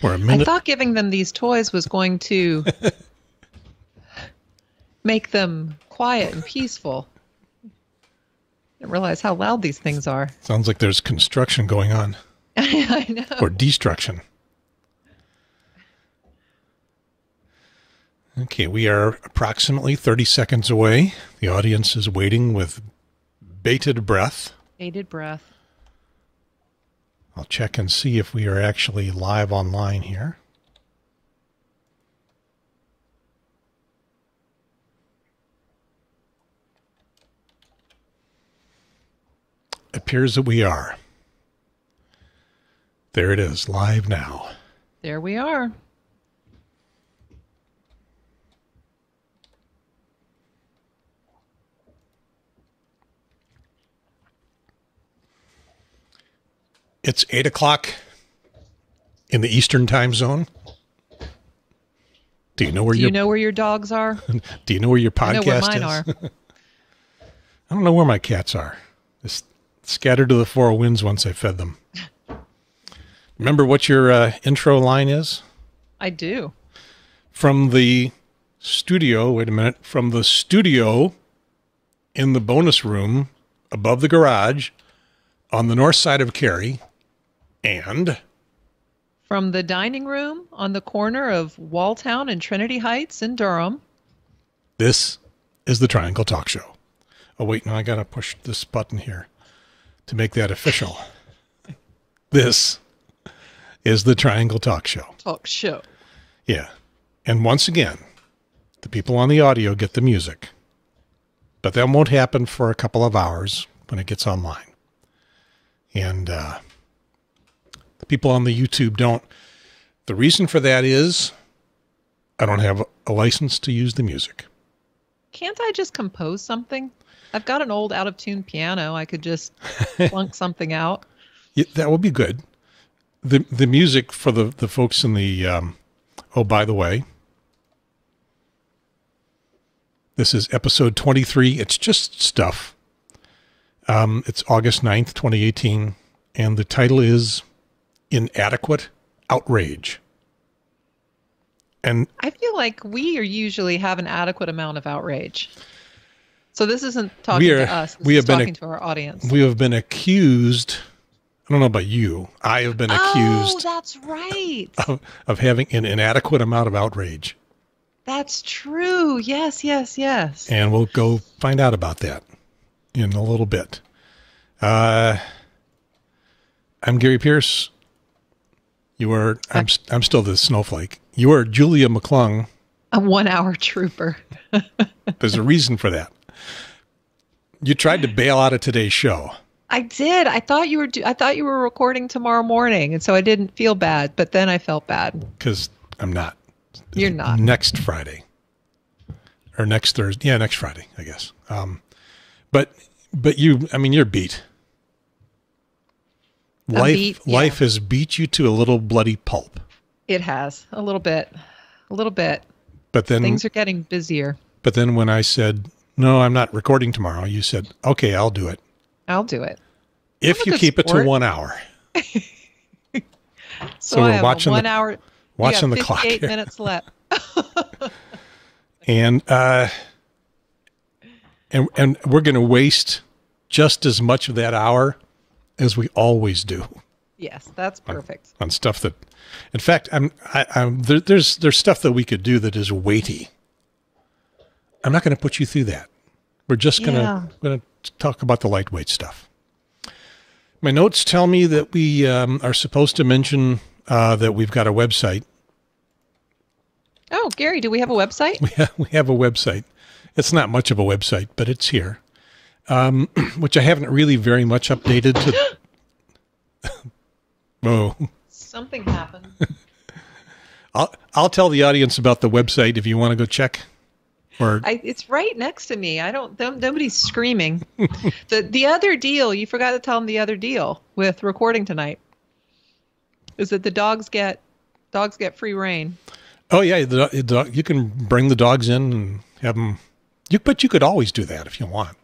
We're a I minute. thought giving them these toys was going to make them quiet and peaceful. I didn't realize how loud these things are. Sounds like there's construction going on. I know. Or destruction. Okay, we are approximately 30 seconds away. The audience is waiting with bated breath. Bated breath. I'll check and see if we are actually live online here. Appears that we are. There it is, live now. There we are. It's 8 o'clock in the Eastern time zone. Do you know where your dogs are? Do you know where your podcast I know where mine is? are. I don't know where my cats are. Just scattered to the four winds once I fed them. Remember what your intro line is? I do. From the studio, wait a minute, from the studio in the bonus room above the garage on the north side of Cary, and from the dining room on the corner of Walltown and Trinity Heights in Durham. This is the Triangle Talk Show. Oh, wait, no, I got to push this button here to make that official. This is the Triangle Talk Show. Talk show. Yeah. And once again, the people on the audio get the music. But that won't happen for a couple of hours when it gets online. And the people on the YouTube don't. The reason for that is I don't have a license to use the music. Can't I just compose something? I've got an old out-of-tune piano. I could just plunk something out. Yeah, that would be good. The music for the folks in the... oh, by the way, this is episode 23. It's just stuff. It's August 9th, 2018, and the title is Inadequate Outrage. And I feel like we usually have an adequate amount of outrage. So this isn't talking to us. This is talking to our audience. We have been accused. I don't know about you. I have been accused. Oh, that's right. Of having an inadequate amount of outrage. That's true. Yes, yes, yes. And we'll go find out about that in a little bit. I'm Gary Pierce. You are. I'm still the snowflake. You are Julia McClung. A 1 hour trooper. There's a reason for that. You tried to bail out of today's show. I did. I thought you were recording tomorrow morning, and so I didn't feel bad. But then I felt bad because I'm not. You're not. Next Friday or next Thursday. Yeah, next Friday, I guess. But you. I mean, you're beat. Life has beat you to a little bloody pulp. It has a little bit. But then things are getting busier. But then when I said, no, I'm not recording tomorrow, you said, okay, I'll do it. I'll do it. If you keep it to 1 hour. So we're watching 1 hour. Watching the clock. 58 minutes left. And we're going to waste just as much of that hour as we always do. Yes, that's perfect. On stuff that, in fact, there's stuff that we could do that is weighty. I'm not going to put you through that. We're just going to talk about the lightweight stuff. My notes tell me that we are supposed to mention that we've got a website. Oh, Gary, do we have a website? We have a website. It's not much of a website, but it's here, which I haven't really very much updated to. Oh. Something happened. I'll tell the audience about the website if you want to go check. It's right next to me. Nobody's screaming. The other deal, you forgot to tell them the other deal with recording tonight, is that the dogs get free reign. Oh yeah, you can bring the dogs in and have them. But you could always do that if you want.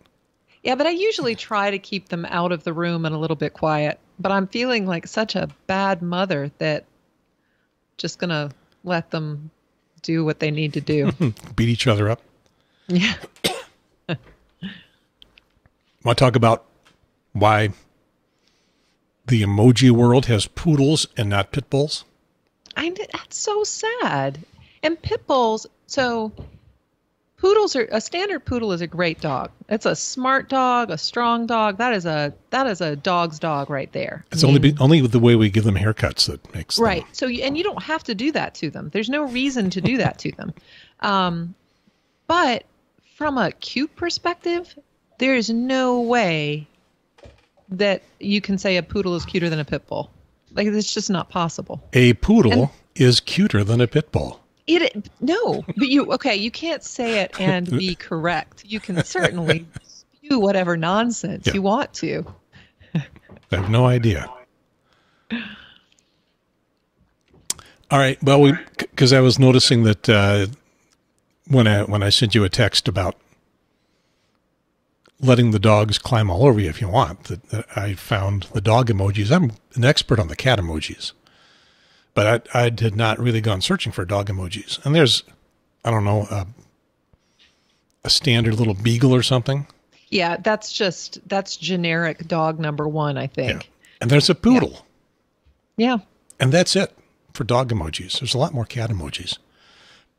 Yeah, but I usually try to keep them out of the room and a little bit quiet. But I'm feeling like such a bad mother that just going to let them do what they need to do. Beat each other up. Yeah. Want to talk about why the emoji world has poodles and not pit bulls? That's so sad. And pit bulls, so poodles are, a standard poodle is a great dog. It's a smart dog, a strong dog. That is a dog's dog right there. It's only with the way we give them haircuts that makes right. them. So and you don't have to do that to them. There's no reason to do that to them. But from a cute perspective, there is no way that you can say a poodle is cuter than a pit bull. Like, it's just not possible. A poodle is cuter than a pit bull. No, but you can't say it and be correct. You can certainly spew whatever nonsense you want to. I have no idea. All right. Well, because I was noticing that when I sent you a text about letting the dogs climb all over you if you want, that I found the dog emojis. I'm an expert on the cat emojis, but I had not really gone searching for dog emojis. And there's, I don't know, a standard little beagle or something. Yeah, that's generic dog number one, I think. Yeah. And there's a poodle. Yeah. And that's it for dog emojis. There's a lot more cat emojis.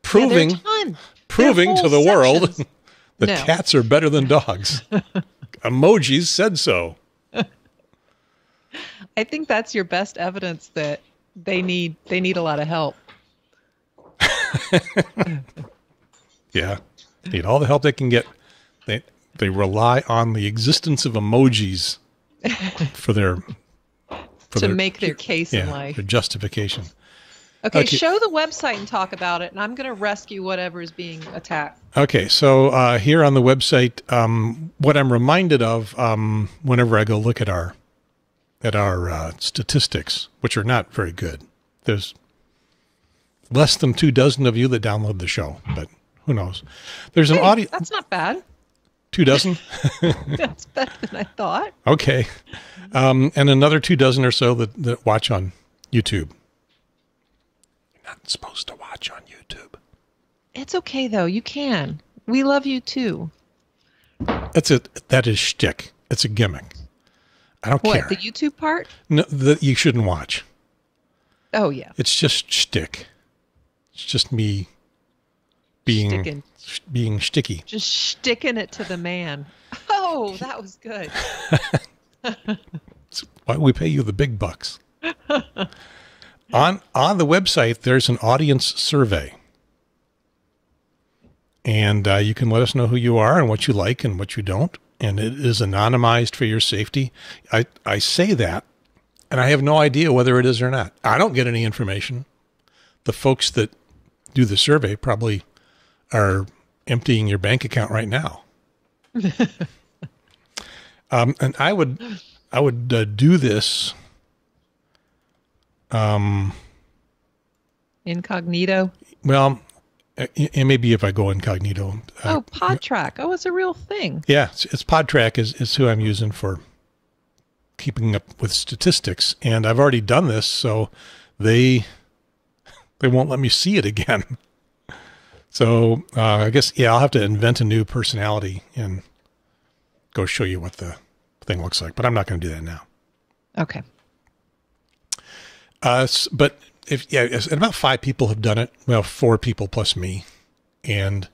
Proving to the world that cats are better than dogs. Emojis said so. I think that's your best evidence that they need a lot of help. Yeah. Need all the help they can get. They rely on the existence of emojis to make their case in life. Their justification. Okay, show the website and talk about it, and I'm going to rescue whatever is being attacked. Okay, so here on the website, what I'm reminded of whenever I go look at our statistics, which are not very good. There's less than 24 of you that download the show, but who knows? There's an audio. That's not bad. 24? That's better than I thought. Okay, and another 24 or so that watch on YouTube. Not supposed to watch on YouTube. It's okay though. You can. We love you too. That's it. That is shtick. It's a gimmick. I don't care. What, the YouTube part? No, that you shouldn't watch. Oh yeah. It's just shtick. It's just me being shticky. Just sticking it to the man. Oh, that was good. That's why we pay you the big bucks. On the website, there's an audience survey. And you can let us know who you are and what you like and what you don't. And it is anonymized for your safety. I say that, and I have no idea whether it is or not. I don't get any information. The folks that do the survey probably are emptying your bank account right now. And I would do this. Incognito? Well, and maybe if I go incognito. PodTrack. Oh, it's a real thing. Yeah, it's PodTrack is who I'm using for keeping up with statistics. And I've already done this, so they won't let me see it again. So I guess, I'll have to invent a new personality and go show you what the thing looks like. But I'm not going to do that now. Okay. But and about 5 people have done it. Well, 4 people plus me. And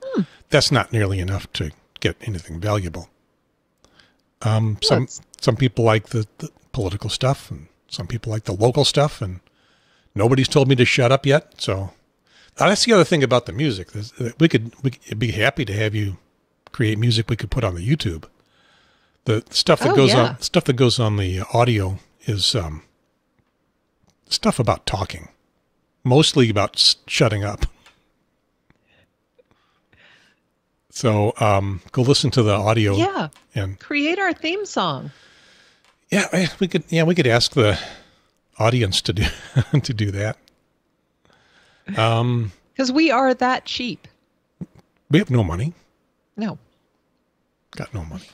that's not nearly enough to get anything valuable. Some people like the political stuff, and some people like the local stuff, and nobody's told me to shut up yet. So that's the other thing about the music. We'd be happy to have you create music we could put on the YouTube. The stuff that goes on the audio is stuff about talking, mostly about shutting up. So go listen to the audio. Yeah. And create our theme song. Yeah, we could ask the audience to do to do that. Because we are that cheap. We have no money. No. Got no money.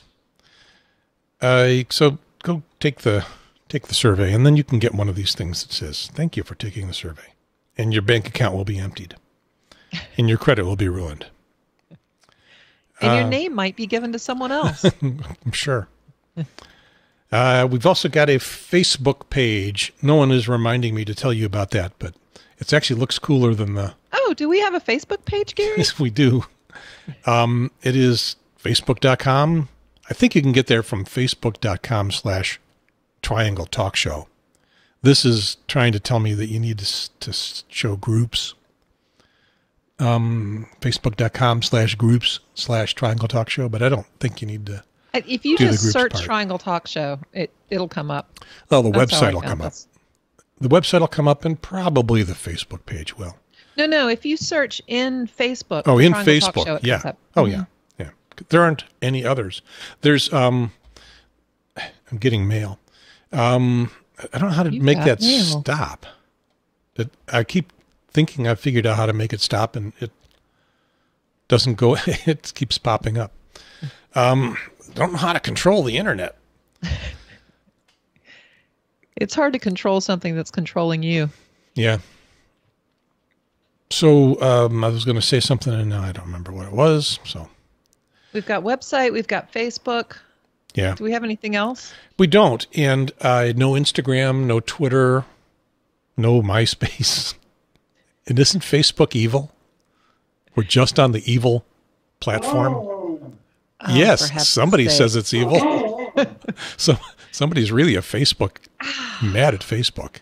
So go take the survey, and then you can get one of these things that says, "Thank you for taking the survey." and your bank account will be emptied, and your credit will be ruined. And your name might be given to someone else. I'm sure. We've also got a Facebook page. No one is reminding me to tell you about that, but it actually looks cooler than the... Oh, do we have a Facebook page, Gary? Yes, we do. It is facebook.com. I think you can get there from facebook.com/Triangle Talk Show. This is trying to tell me that you need to show groups. Facebook.com/groups/Triangle Talk Show, but I don't think you need to. If you just search Triangle Talk Show, it'll come up. Oh, the website will come up. The website will come up, and probably the Facebook page will. No. If you search in Facebook. Oh, in Triangle Facebook. Talk Show, Yeah. Up. Oh, yeah. Yeah. There aren't any others. There's, I'm getting mail. I don't know how to make that stop. I keep thinking I've figured out how to make it stop, and it doesn't go. It keeps popping up. Don't know how to control the internet. It's hard to control something that's controlling you. Yeah. So I was going to say something, and now I don't remember what it was. So we've got website, we've got Facebook. Yeah. Do we have anything else? We don't, and no Instagram, no Twitter, no MySpace. And isn't Facebook evil? We're just on the evil platform. Oh, yes, somebody says it's evil. So somebody's really mad at Facebook.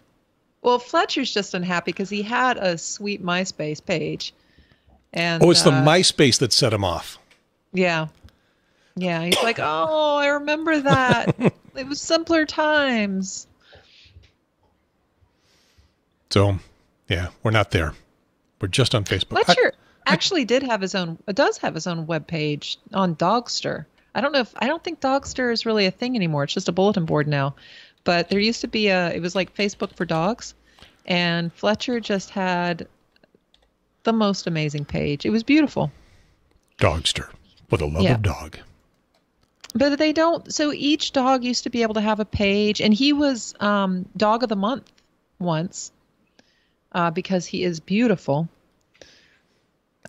Well, Fletcher's just unhappy because he had a sweet MySpace page. And it's the MySpace that set him off. Yeah. Yeah, he's like, oh, I remember that. It was simpler times. So, yeah, we're not there. We're just on Facebook. Fletcher actually does have his own web page on Dogster. I don't think Dogster is really a thing anymore. It's just a bulletin board now. But there used to be it was like Facebook for dogs. And Fletcher just had the most amazing page. It was beautiful. Dogster, with a love of dog. But they don't. So each dog used to be able to have a page. And he was Dog of the Month once because he is beautiful.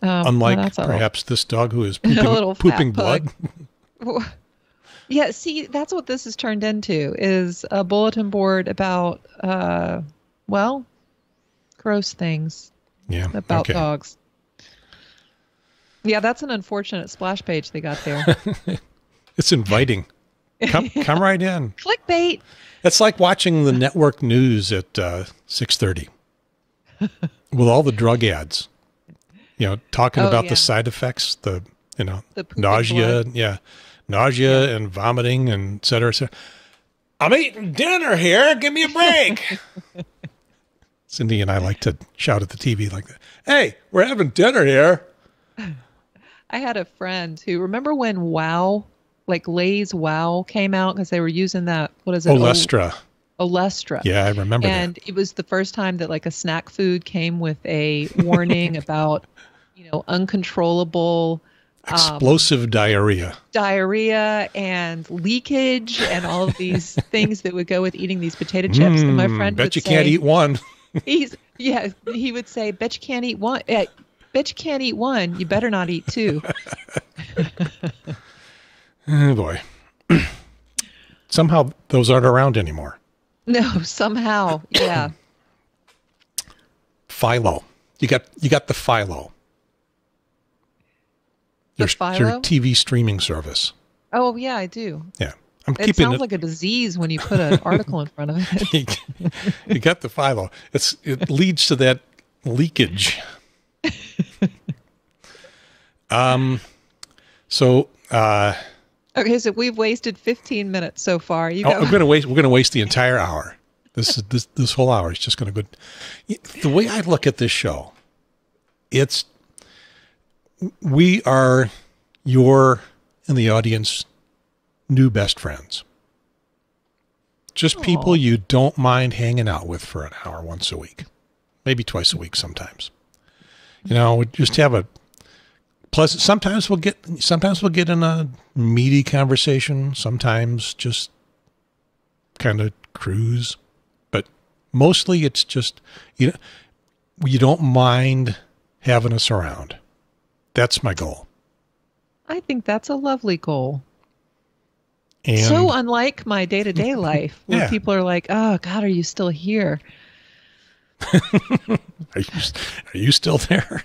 Unlike perhaps this dog who is pooping blood. Yeah, see, that's what this has turned into, is a bulletin board about, gross things about dogs. Yeah, that's an unfortunate splash page they got there. It's inviting. Come right in. Clickbait. It's like watching the network news at 6:30 with all the drug ads. Talking about the side effects, the nausea, nausea and vomiting, and et cetera, et cetera. I'm eating dinner here. Give me a break. Cindy and I like to shout at the TV like that. Hey, we're having dinner here. I had a friend who, remember when Wow, like Lay's Wow came out because they were using that, what is it? Olestra. Olestra. Yeah, I remember that. And it was the first time that like a snack food came with a warning about, uncontrollable explosive diarrhea and leakage and all of these things that would go with eating these potato chips. And my friend bet you can't eat one. He would say, bet you can't eat one. Bet you can't eat one. You better not eat two. Oh boy. Somehow those aren't around anymore. No, somehow. Yeah. Philo. You got the Philo. Your TV streaming service. Oh, yeah, I do. Yeah. It sounds like a disease when you put an article in front of it. You got the Philo. It leads to that leakage. Okay, so we've wasted 15 minutes so far. We're going to waste the entire hour. This whole hour is just going to go. The way I look at this show, we are your and the audience new best friends. Just people you don't mind hanging out with for an hour once a week, maybe twice a week sometimes. We just have a pleasant. Sometimes we'll get in a meaty conversation. Sometimes just kind of cruise, but mostly it's just you don't mind having us around. That's my goal. I think that's a lovely goal. And so unlike my day-to-day life where people are like, oh, God, are you still here? Are you still there?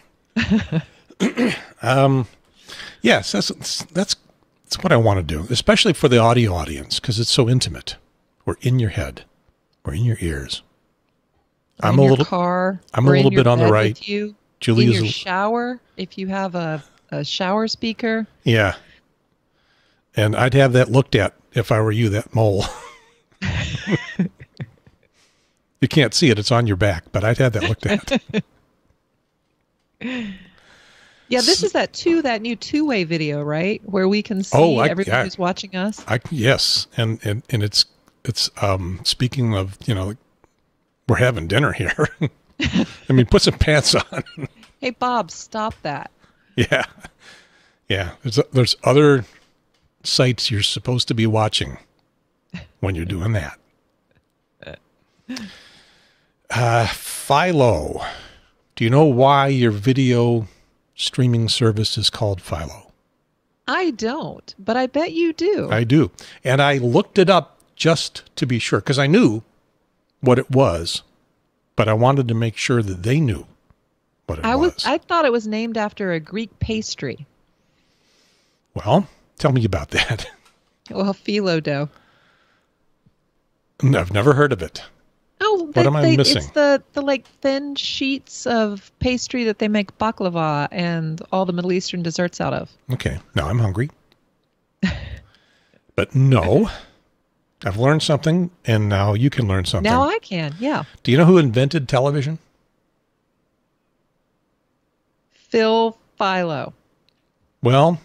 Yes, that's what I want to do, especially for the audio audience, because it's so intimate. We're in your head. We're in your ears. I'm a little car. I'm a little bit on the right. Julie is in your shower, if you have a shower speaker. Yeah. And I'd have that looked at if I were you, that mole. You can't see it. It's on your back, but I'd have that looked at. Yeah, this is that new two-way video, right? Where we can see everybody who's watching us. Yes. And it's speaking of, we're having dinner here. I mean, put some pants on. Hey, Bob, stop that. Yeah. Yeah. There's other sites you're supposed to be watching when you're doing that. Philo. Do you know why your video streaming service is called Philo? I don't, but I bet you do. I do. And I looked it up just to be sure, because I knew what it was, but I wanted to make sure that they knew what it was. I thought it was named after a Greek pastry. Well, tell me about that. Well, phyllo dough. I've never heard of it. Oh, what am I missing? It's the like thin sheets of pastry that they make baklava and all the Middle Eastern desserts out of. Okay, now I'm hungry. But no, I've learned something, and now you can learn something. Now I can, yeah. Do you know who invented television? Phil Philo. Well,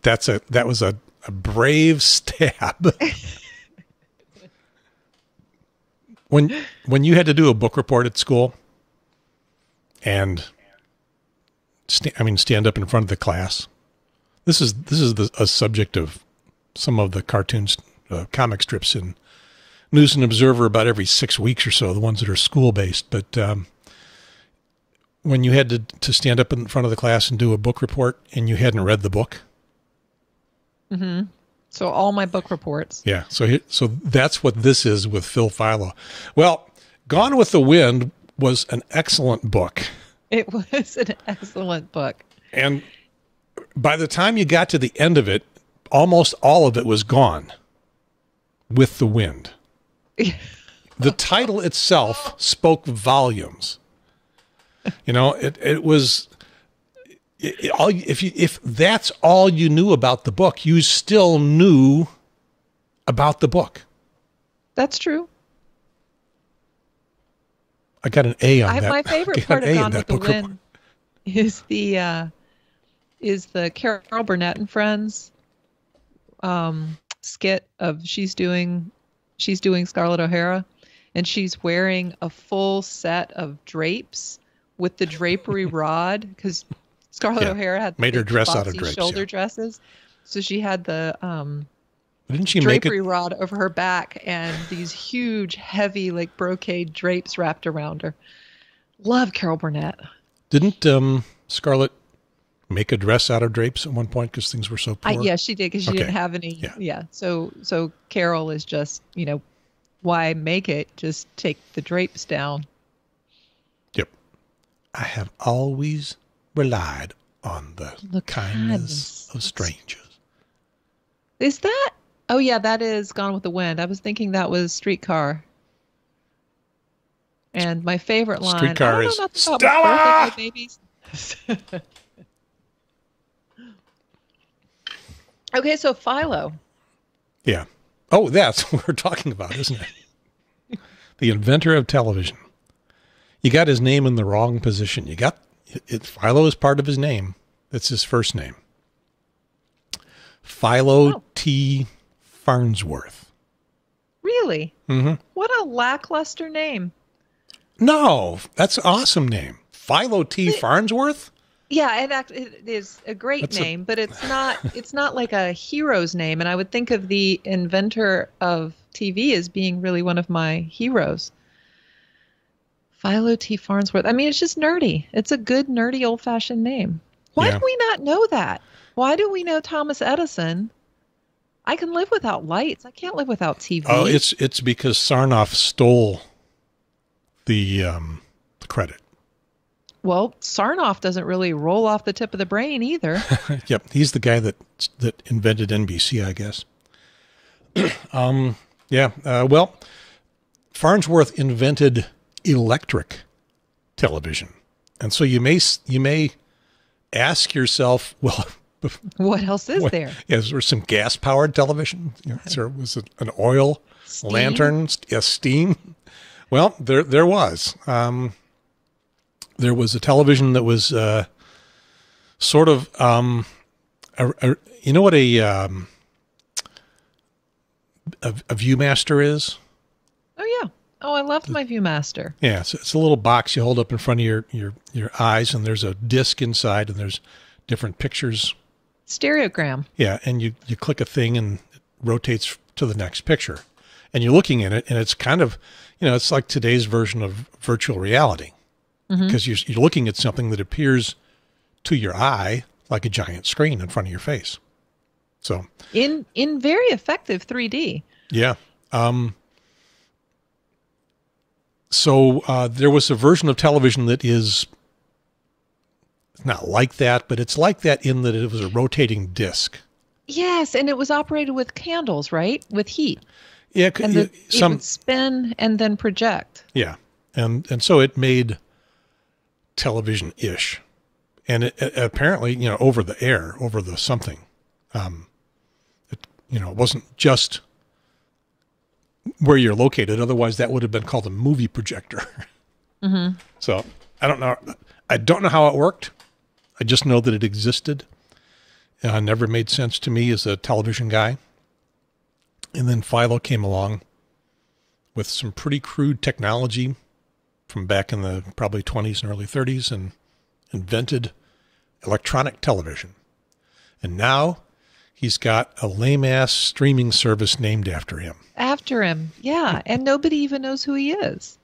that was a brave stab. When you had to do a book report at school and stand up in front of the class, this is a subject of some of the cartoons, comic strips in News and Observer about every 6 weeks or so, the ones that are school based. But when you had to stand up in front of the class and do a book report and you hadn't read the book. Mm-hmm. So all my book reports. Yeah. So that's what this is with Phil Philo. Well, Gone with the Wind was an excellent book. It was an excellent book. And by the time you got to the end of it, almost all of it was gone with the wind. The title itself spoke volumes. It was... If that's all you knew about the book, you still knew about the book. That's true. I got an A on that. My favorite part of Gone with the Wind is the Carol Burnett and Friends skit of she's doing Scarlett O'Hara, and she's wearing a full set of drapes with the drapery rod because Scarlett O'Hara had made her dress out of drapes, shoulder dresses, so she had the didn't she drapery rod over her back and these huge, heavy, like brocade drapes wrapped around her. Love Carol Burnett. Didn't Scarlett make a dress out of drapes at one point because things were so poor? Yeah, she did because she didn't have any. Yeah. So Carol is just, why make it? Just take the drapes down. Yep. I have always relied on the kindness of strangers. Is that? Oh, yeah, that is Gone with the Wind. I was thinking that was Streetcar. And my favorite line. Streetcar is Stella! Babies. Okay, so Philo. Yeah. Oh, that's what we're talking about, isn't it? The inventor of television. You got his name in the wrong position. Philo is part of his name. That's his first name. Philo T. Farnsworth. Really? Mm-hmm. What a lackluster name. No, that's an awesome name. Philo T. Farnsworth? Yeah, it is a great name, but it's not like a hero's name. And I would think of the inventor of TV as being really one of my heroes. Philo T. Farnsworth. I mean, it's just nerdy. It's a good, nerdy, old-fashioned name. Why do we not know that? Why do we know Thomas Edison? I can live without lights. I can't live without TV. Oh, it's because Sarnoff stole the credit. Well, Sarnoff doesn't really roll off the tip of the brain either. Yep, he's the guy that invented NBC, I guess. Well, Farnsworth invented electric television, and so you may ask yourself, well, what else is there? Is there some gas-powered television? Was it an oil Steam? lantern? Steam? Well, there was. There was a television that was sort of, you know what a Viewmaster is? Oh, yeah. Oh, I loved my Viewmaster. Yeah, so it's a little box you hold up in front of your eyes, and there's a disc inside, and there's different pictures. Stereogram. Yeah, and you click a thing, and it rotates to the next picture. And you're looking at it, and it's kind of, it's like today's version of virtual reality. Because you're looking at something that appears to your eye like a giant screen in front of your face. So in very effective 3D. Yeah. So there was a version of television that is not like that, but it's like that in that it was a rotating disc. Yes, and it was operated with candles, right? With heat. Yeah, and it would spin and then project. Yeah, and so it made television-ish, and it apparently, over the air, over the something. It wasn't just where you're located. Otherwise, that would have been called a movie projector. So I don't know. I don't know how it worked. I just know that it existed. Never made sense to me as a television guy. And then Philo came along with some pretty crude technology from back in the probably 20s and early 30s and invented electronic television. And now he's got a lame-ass streaming service named after him. After him, yeah. And nobody even knows who he is.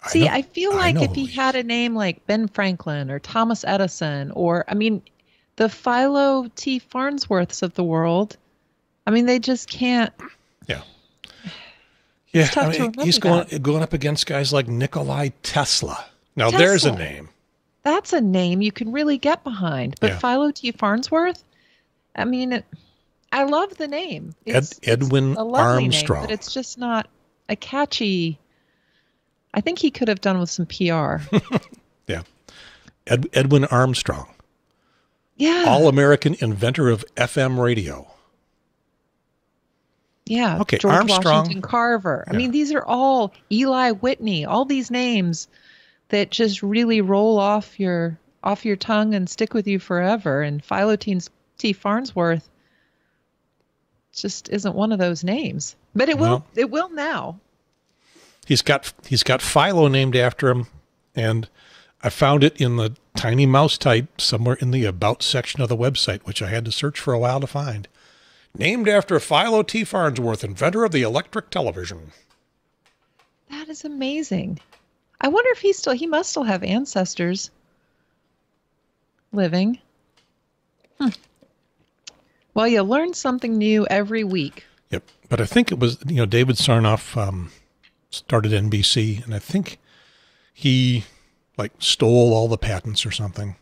See, I feel like if he had a name like Ben Franklin or Thomas Edison or, the Philo T. Farnsworths of the world, they just can't. Yeah. Yeah, he's going up against guys like Nikolai Tesla. Now, there's a name. That's a name you can really get behind. But Philo T. Farnsworth, I love the name. Edwin it's a lovely Armstrong. Name, but it's just not a catchy. I think he could have done with some PR. Yeah. Edwin Armstrong. Yeah. All-American inventor of FM radio. Yeah. Okay, George Armstrong. Washington Carver. Yeah. These are all Eli Whitney, all these names that just really roll off your tongue and stick with you forever. And Philo T. Farnsworth just isn't one of those names. But it will now. He's got Philo named after him, and I found it in the tiny mouse type somewhere in the About section of the website, which I had to search for a while to find. Named after Philo T. Farnsworth, inventor of the electric television. That is amazing. I wonder if he must still have ancestors living. Well, you learn something new every week. Yep. But I think it was, David Sarnoff started NBC, and I think he stole all the patents or something.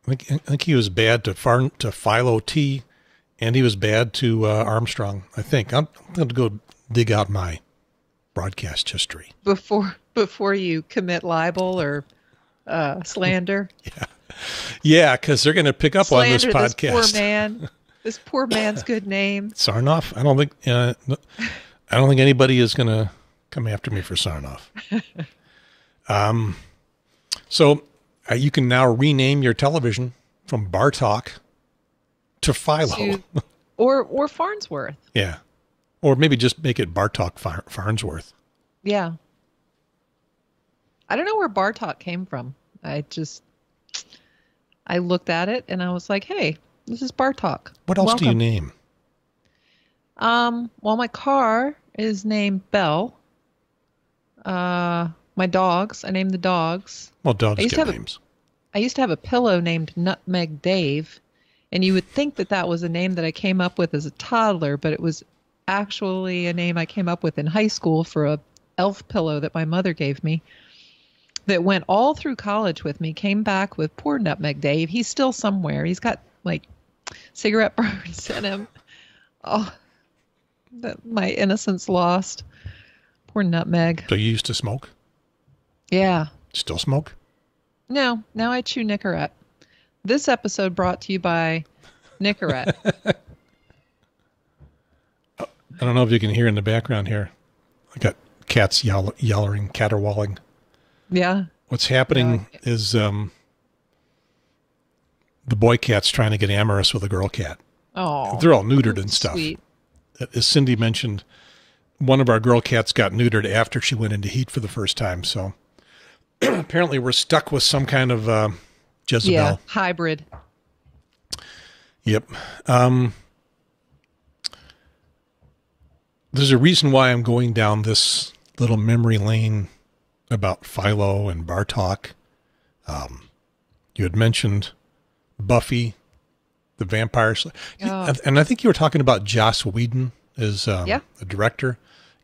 I think he was bad to Philo T, and he was bad to Armstrong. I think I'm going to go dig out my broadcast history before you commit libel or slander. Yeah, because they're going to pick up slander on this podcast. This poor man. This poor man's good name. Sarnoff. I don't think anybody is going to come after me for Sarnoff. So you can now rename your television from Bartok to Philo. Or Farnsworth. Yeah. Or maybe just make it Bartok Farnsworth. Yeah. I don't know where Bartok came from. I looked at it and I was like, hey, this is Bartok. What else do you name? Well, my car is named Belle. My dogs. I named the dogs. Well, dogs I used get to have names. I used to have a pillow named Nutmeg Dave, and you would think that that was a name that I came up with as a toddler, but it was actually a name I came up with in high school for a elf pillow that my mother gave me that went all through college with me, came back with poor Nutmeg Dave. He's still somewhere. He's got like cigarette burns in him. Oh, my innocence lost. Poor Nutmeg. So you used to smoke? Yeah. Still smoke? No, now I chew Nicorette. This episode brought to you by Nicorette. I don't know if you can hear in the background here. I got cats yelling, caterwauling. Yeah. What's happening is the boy cat's trying to get amorous with a girl cat. Oh, they're all neutered and stuff. Sweet. As Cindy mentioned, one of our girl cats got neutered after she went into heat for the first time. So apparently we're stuck with some kind of Jezebel. Yeah, hybrid. Yep. There's a reason why I'm going down this little memory lane about Philo and Bartok. You had mentioned Buffy, the Vampire Slayer. Oh. And I think you were talking about Joss Whedon as a director,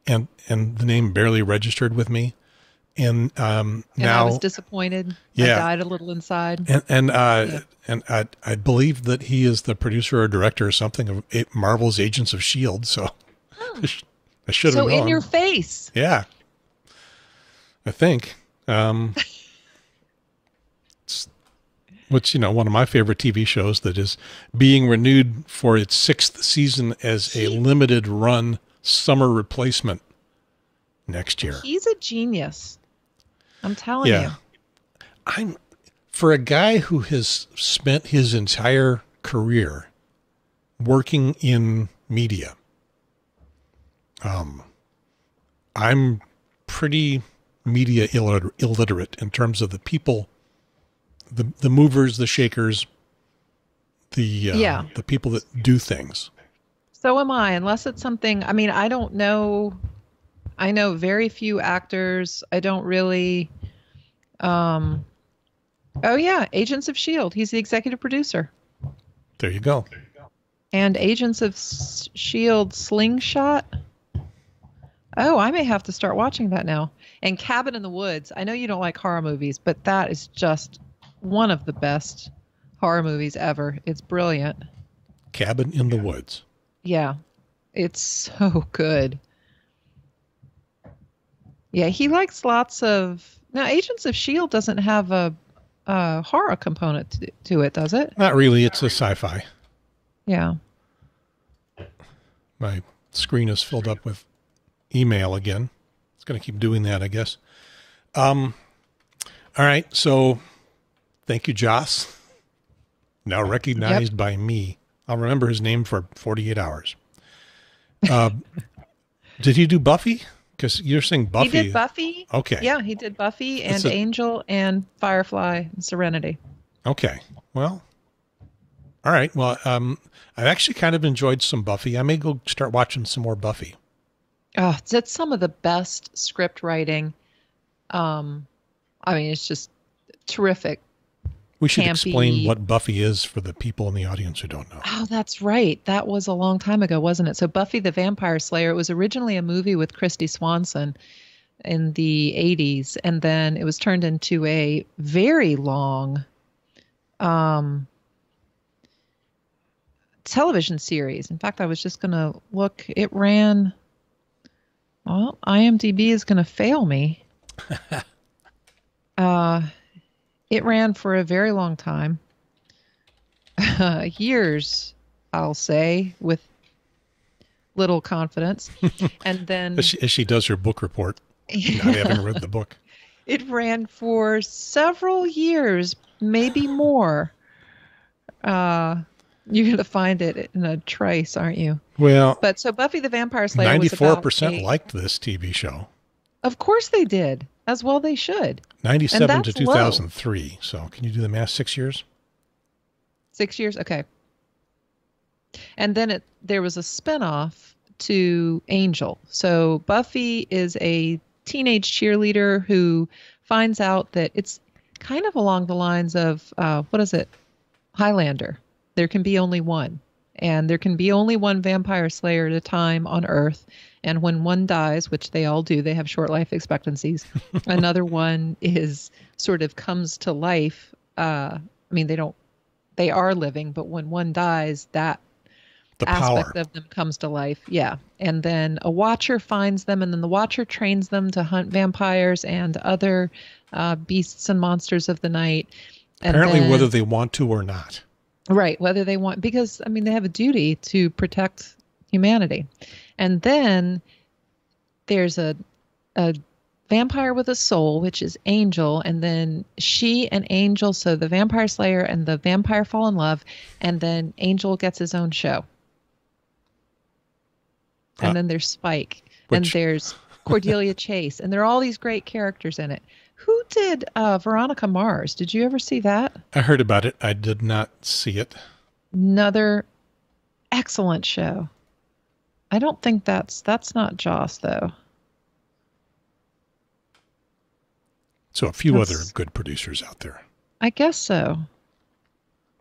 and the name barely registered with me. And now I was disappointed. Yeah. I died a little inside. And I believe that he is the producer or director or something of Marvel's Agents of S.H.I.E.L.D. So I should have known. So in your face. Yeah. I think. Which, one of my favorite TV shows that is being renewed for its 6th season as a limited run summer replacement next year. He's a genius. I'm telling you. For a guy who has spent his entire career working in media, I'm pretty media illiterate in terms of the people, the movers, the shakers, the people that do things. So am I, unless it's something, I don't know. I know very few actors. I don't really, Agents of S.H.I.E.L.D. He's the executive producer. There you go. And Agents of S.H.I.E.L.D. Slingshot. Oh, I may have to start watching that now. And Cabin in the Woods. I know you don't like horror movies, but that is just one of the best horror movies ever. It's brilliant. Cabin in the Woods. Yeah. It's so good. Yeah, he likes lots of... Now, Agents of S.H.I.E.L.D. doesn't have a horror component to it, does it? Not really. It's a sci-fi. Yeah. My screen is filled up with email again. It's going to keep doing that, I guess. All right. So thank you, Joss. Now recognized by me. I'll remember his name for 48 hours. Did he do Buffy? Because you're saying Buffy. He did Buffy. Okay. Yeah, he did Buffy and Angel and Firefly and Serenity. Okay. Well, all right. Well, I've actually kind of enjoyed some Buffy. I may go start watching some more Buffy. Oh, it's some of the best script writing. It's just terrific. We should explain what Buffy is for the people in the audience who don't know. Oh, that's right. That was a long time ago, wasn't it? So Buffy the Vampire Slayer, it was originally a movie with Christy Swanson in the 80s, and then it was turned into a very long television series. In fact, I was just going to look. It ran... Well, IMDb is going to fail me. It ran for a very long time. Years, I'll say, with little confidence. And then... As she does her book report, not having read the book. It ran for several years, maybe more. You're going to find it in a trice, aren't you? Well... But so Buffy the Vampire Slayer 94% liked this TV show. Of course they did. As well they should. 97 to 2003. Low. So can you do the math? 6 years? 6 years? Okay. And then there was a spinoff to Angel. So Buffy is a teenage cheerleader who finds out that it's kind of along the lines of, what is it? Highlander. There can be only one. And there can be only one vampire slayer at a time on Earth. And when one dies, which they all do, they have short life expectancies. Another one is sort of comes to life. I mean, they are living, but when one dies, that the aspect power of them comes to life. Yeah. And then a watcher finds them, and then the watcher trains them to hunt vampires and other beasts and monsters of the night. And apparently then, whether they want to or not. right, whether they want, because, I mean, they have a duty to protect humanity. And then there's a vampire with a soul, which is Angel, and then she and Angel, so the vampire slayer and the vampire fall in love, and then Angel gets his own show. And then there's Spike, and there's Cordelia Chase, and there are all these great characters in it. Who did Veronica Mars? Did you ever see that? I heard about it. I did not see it. Another excellent show. I don't think that's not Joss, though. So a few other good producers out there. I guess so.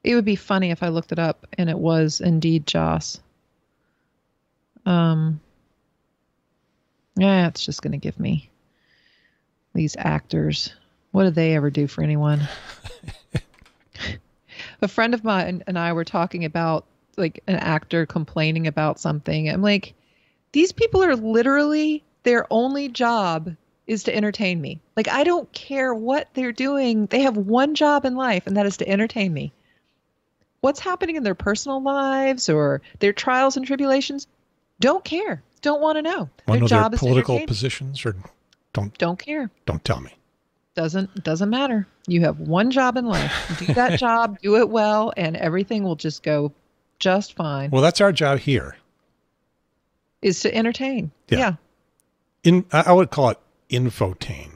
It would be funny if I looked it up and it was indeed Joss. Yeah, it's just going to give me these actors. What did they ever do for anyone? A friend of mine and I were talking about like an actor complaining about something. I'm like, these people are literally, their only job is to entertain me. Like, I don't care what they're doing. They have one job in life, and that is to entertain me. What's happening in their personal lives or their trials and tribulations? Don't care. Don't want to know. Want Their to know job their is to political entertain. positions, or Don't care. don't tell me. Doesn't matter. You have one job in life. Do that job, do it well, and everything will just go just fine. Well, that's our job here. Is to entertain. Yeah. I would call it infotain.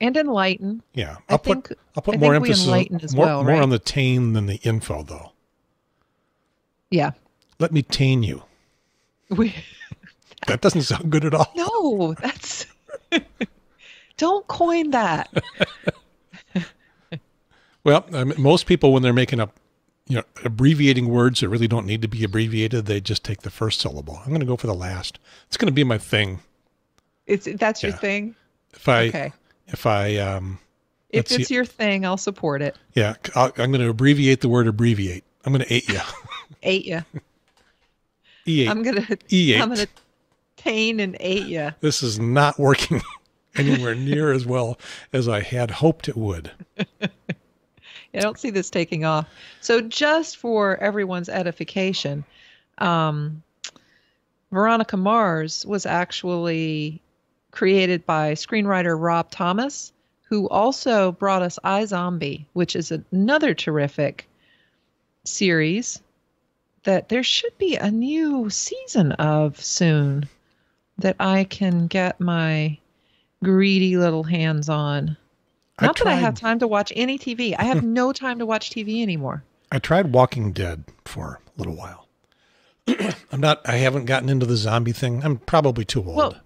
And enlighten. Yeah. I I'll think put more emphasis more right? on the tain than the info, though. Yeah. Let me tain you. That doesn't sound good at all. No, that's don't coin that. Well, most people, when they're making up, abbreviating words that really don't need to be abbreviated, they just take the first syllable. I'm going to go for the last. It's going to be my thing. That's your thing. If it's your thing, I'll support it. Yeah, I'm going to abbreviate the word abbreviate. I'm going to 8 you. 8 you. E8. I'm gonna tain and 8 you. This is not working anywhere near as well as I had hoped it would. I don't see this taking off. So just for everyone's edification, Veronica Mars was actually created by screenwriter Rob Thomas, who also brought us iZombie, which is another terrific series that there should be a new season of soon that I can get my greedy little hands on. Not that I have time to watch any TV. I have no time to watch TV anymore. I tried Walking Dead for a little while. I haven't gotten into the zombie thing. I'm probably too old.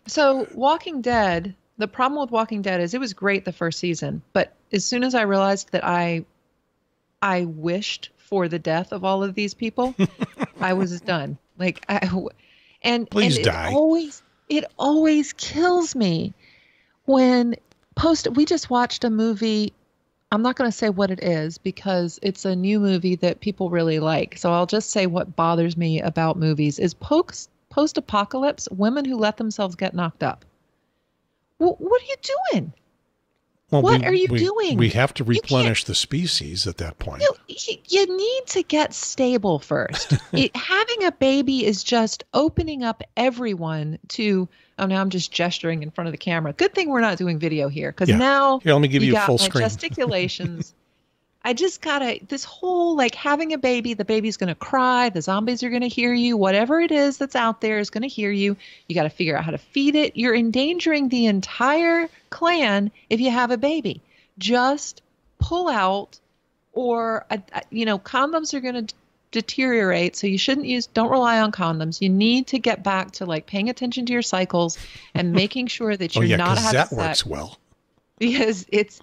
So Walking Dead, the problem with Walking Dead is it was great the first season, but as soon as I realized that I wished for the death of all of these people, I was done. Please die. It always kills me when we just watched a movie. I'm not going to say what it is because it's a new movie that people really like. So I'll just say what bothers me about movies is post-apocalypse women who let themselves get knocked up. Well, what are you doing? Well, what are you doing? We have to replenish the species at that point. You need to get stable first. Having a baby is just opening up everyone to, now I'm just gesturing in front of the camera. Good thing we're not doing video here because now here, let me give you a full screen. Gesticulations. I just gotta, this whole having a baby, the baby's going to cry. The zombies are going to hear you. Whatever it is that's out there is going to hear you. You got to figure out how to feed it. You're endangering the entire clan if you have a baby. Just pull out or, condoms are going to deteriorate. So you shouldn't don't rely on condoms. You need to get back to like paying attention to your cycles and making sure that you're not having that sex. Works well. Because it's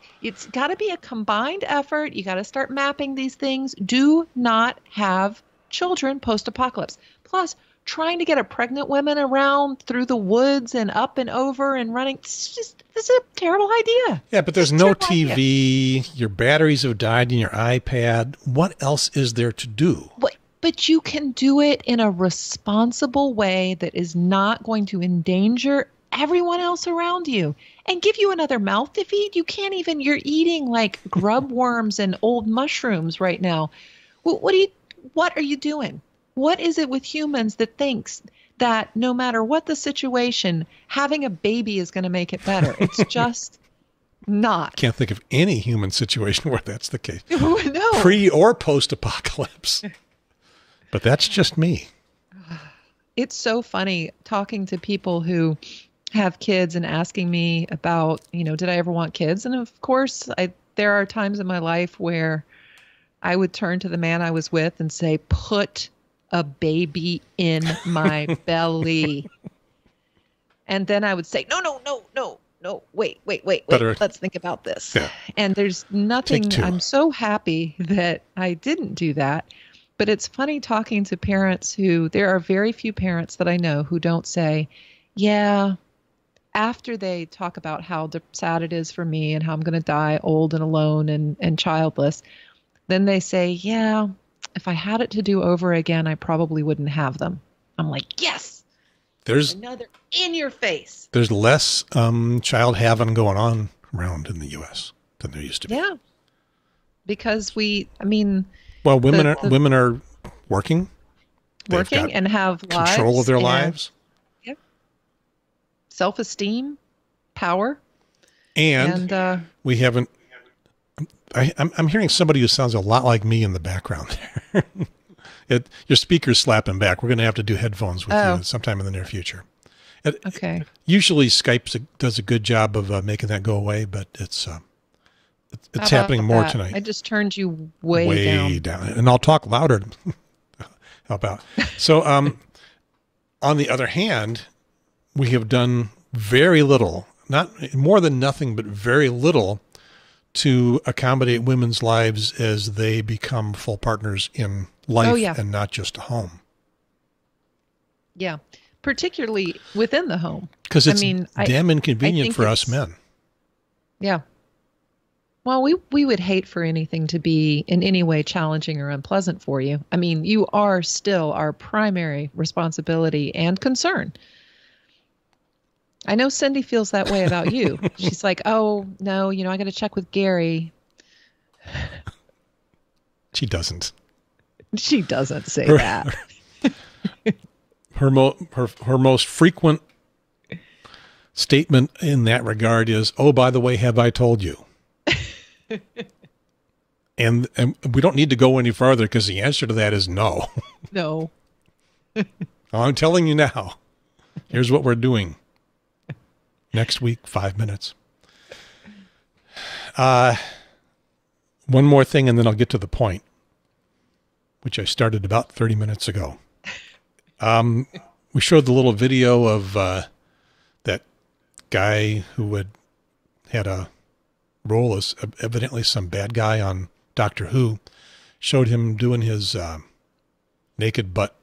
got to be a combined effort. You got to start mapping these things. Do not have children post-apocalypse. Plus, trying to get a pregnant woman around through the woods and up and over and running, this is a terrible idea. Yeah, but there's no TV. Your batteries have died in your iPad. What else is there to do? But you can do it in a responsible way that is not going to endanger everyone else around you and give you another mouth to feed. You can't even, you're eating like grub worms and old mushrooms right now. What are you doing? What is it with humans that thinks that no matter what the situation, having a baby is going to make it better? It's just not. Can't think of any human situation where that's the case. No. Pre or post-apocalypse. But that's just me. It's so funny talking to people who have kids and asking me about, did I ever want kids? And of course, there are times in my life where I would turn to the man I was with and say, put a baby in my belly. And then I would say, no, wait. Let's think about this. Yeah. And there's nothing, I'm so happy that I didn't do that. But it's funny talking to parents there are very few parents that I know who don't say, yeah, after they talk about how sad it is for me and how I'm going to die old and alone and childless, then they say, yeah, if I had it to do over again, I probably wouldn't have them. I'm like, yes, there's another in your face. There's less child having going on around in the U.S. than there used to be. Yeah, because women are working and have control of their lives. Yep. Self-esteem, power, and we haven't. I'm hearing somebody who sounds a lot like me in the background there. Your speaker's slapping back. We're going to have to do headphones with you sometime in the near future. Okay. Usually Skype does a good job of making that go away, but it's happening more tonight. I just turned you way down. And I'll talk louder. How about? So, on the other hand, we have done very little, not more than nothing, but very little to accommodate women's lives as they become full partners in life and not just a home. Yeah. Particularly within the home. Because it's damn inconvenient for us men. Yeah. Well, we would hate for anything to be in any way challenging or unpleasant for you. I mean, you are still our primary responsibility and concern. I know Cindy feels that way about you. She's like, oh, no, I got to check with Gary. She doesn't. She doesn't say that. Her most frequent statement in that regard is, oh, by the way, have I told you? and we don't need to go any farther because the answer to that is no. No. I'm telling you now. Here's what we're doing. Next week, 5 minutes. One more thing, and then I'll get to the point, which I started about 30 minutes ago. We showed the little video of that guy who had a role as evidently some bad guy on Doctor Who. Showed him doing his naked butt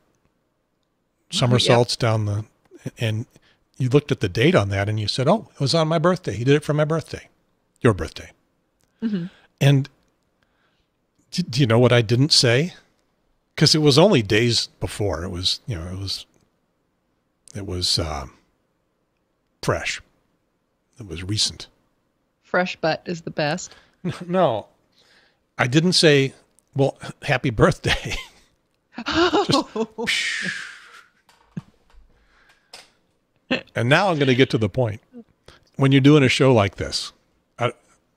somersaults down and you looked at the date on that and you said, oh, it was on my birthday. He did it for my birthday. Your birthday. Mm-hmm. And do you know what I didn't say? Because it was only days before. It was, it was fresh. It was recent. Fresh butt is the best. No, I didn't say, well, happy birthday. And now I'm going to get to the point. When you're doing a show like this,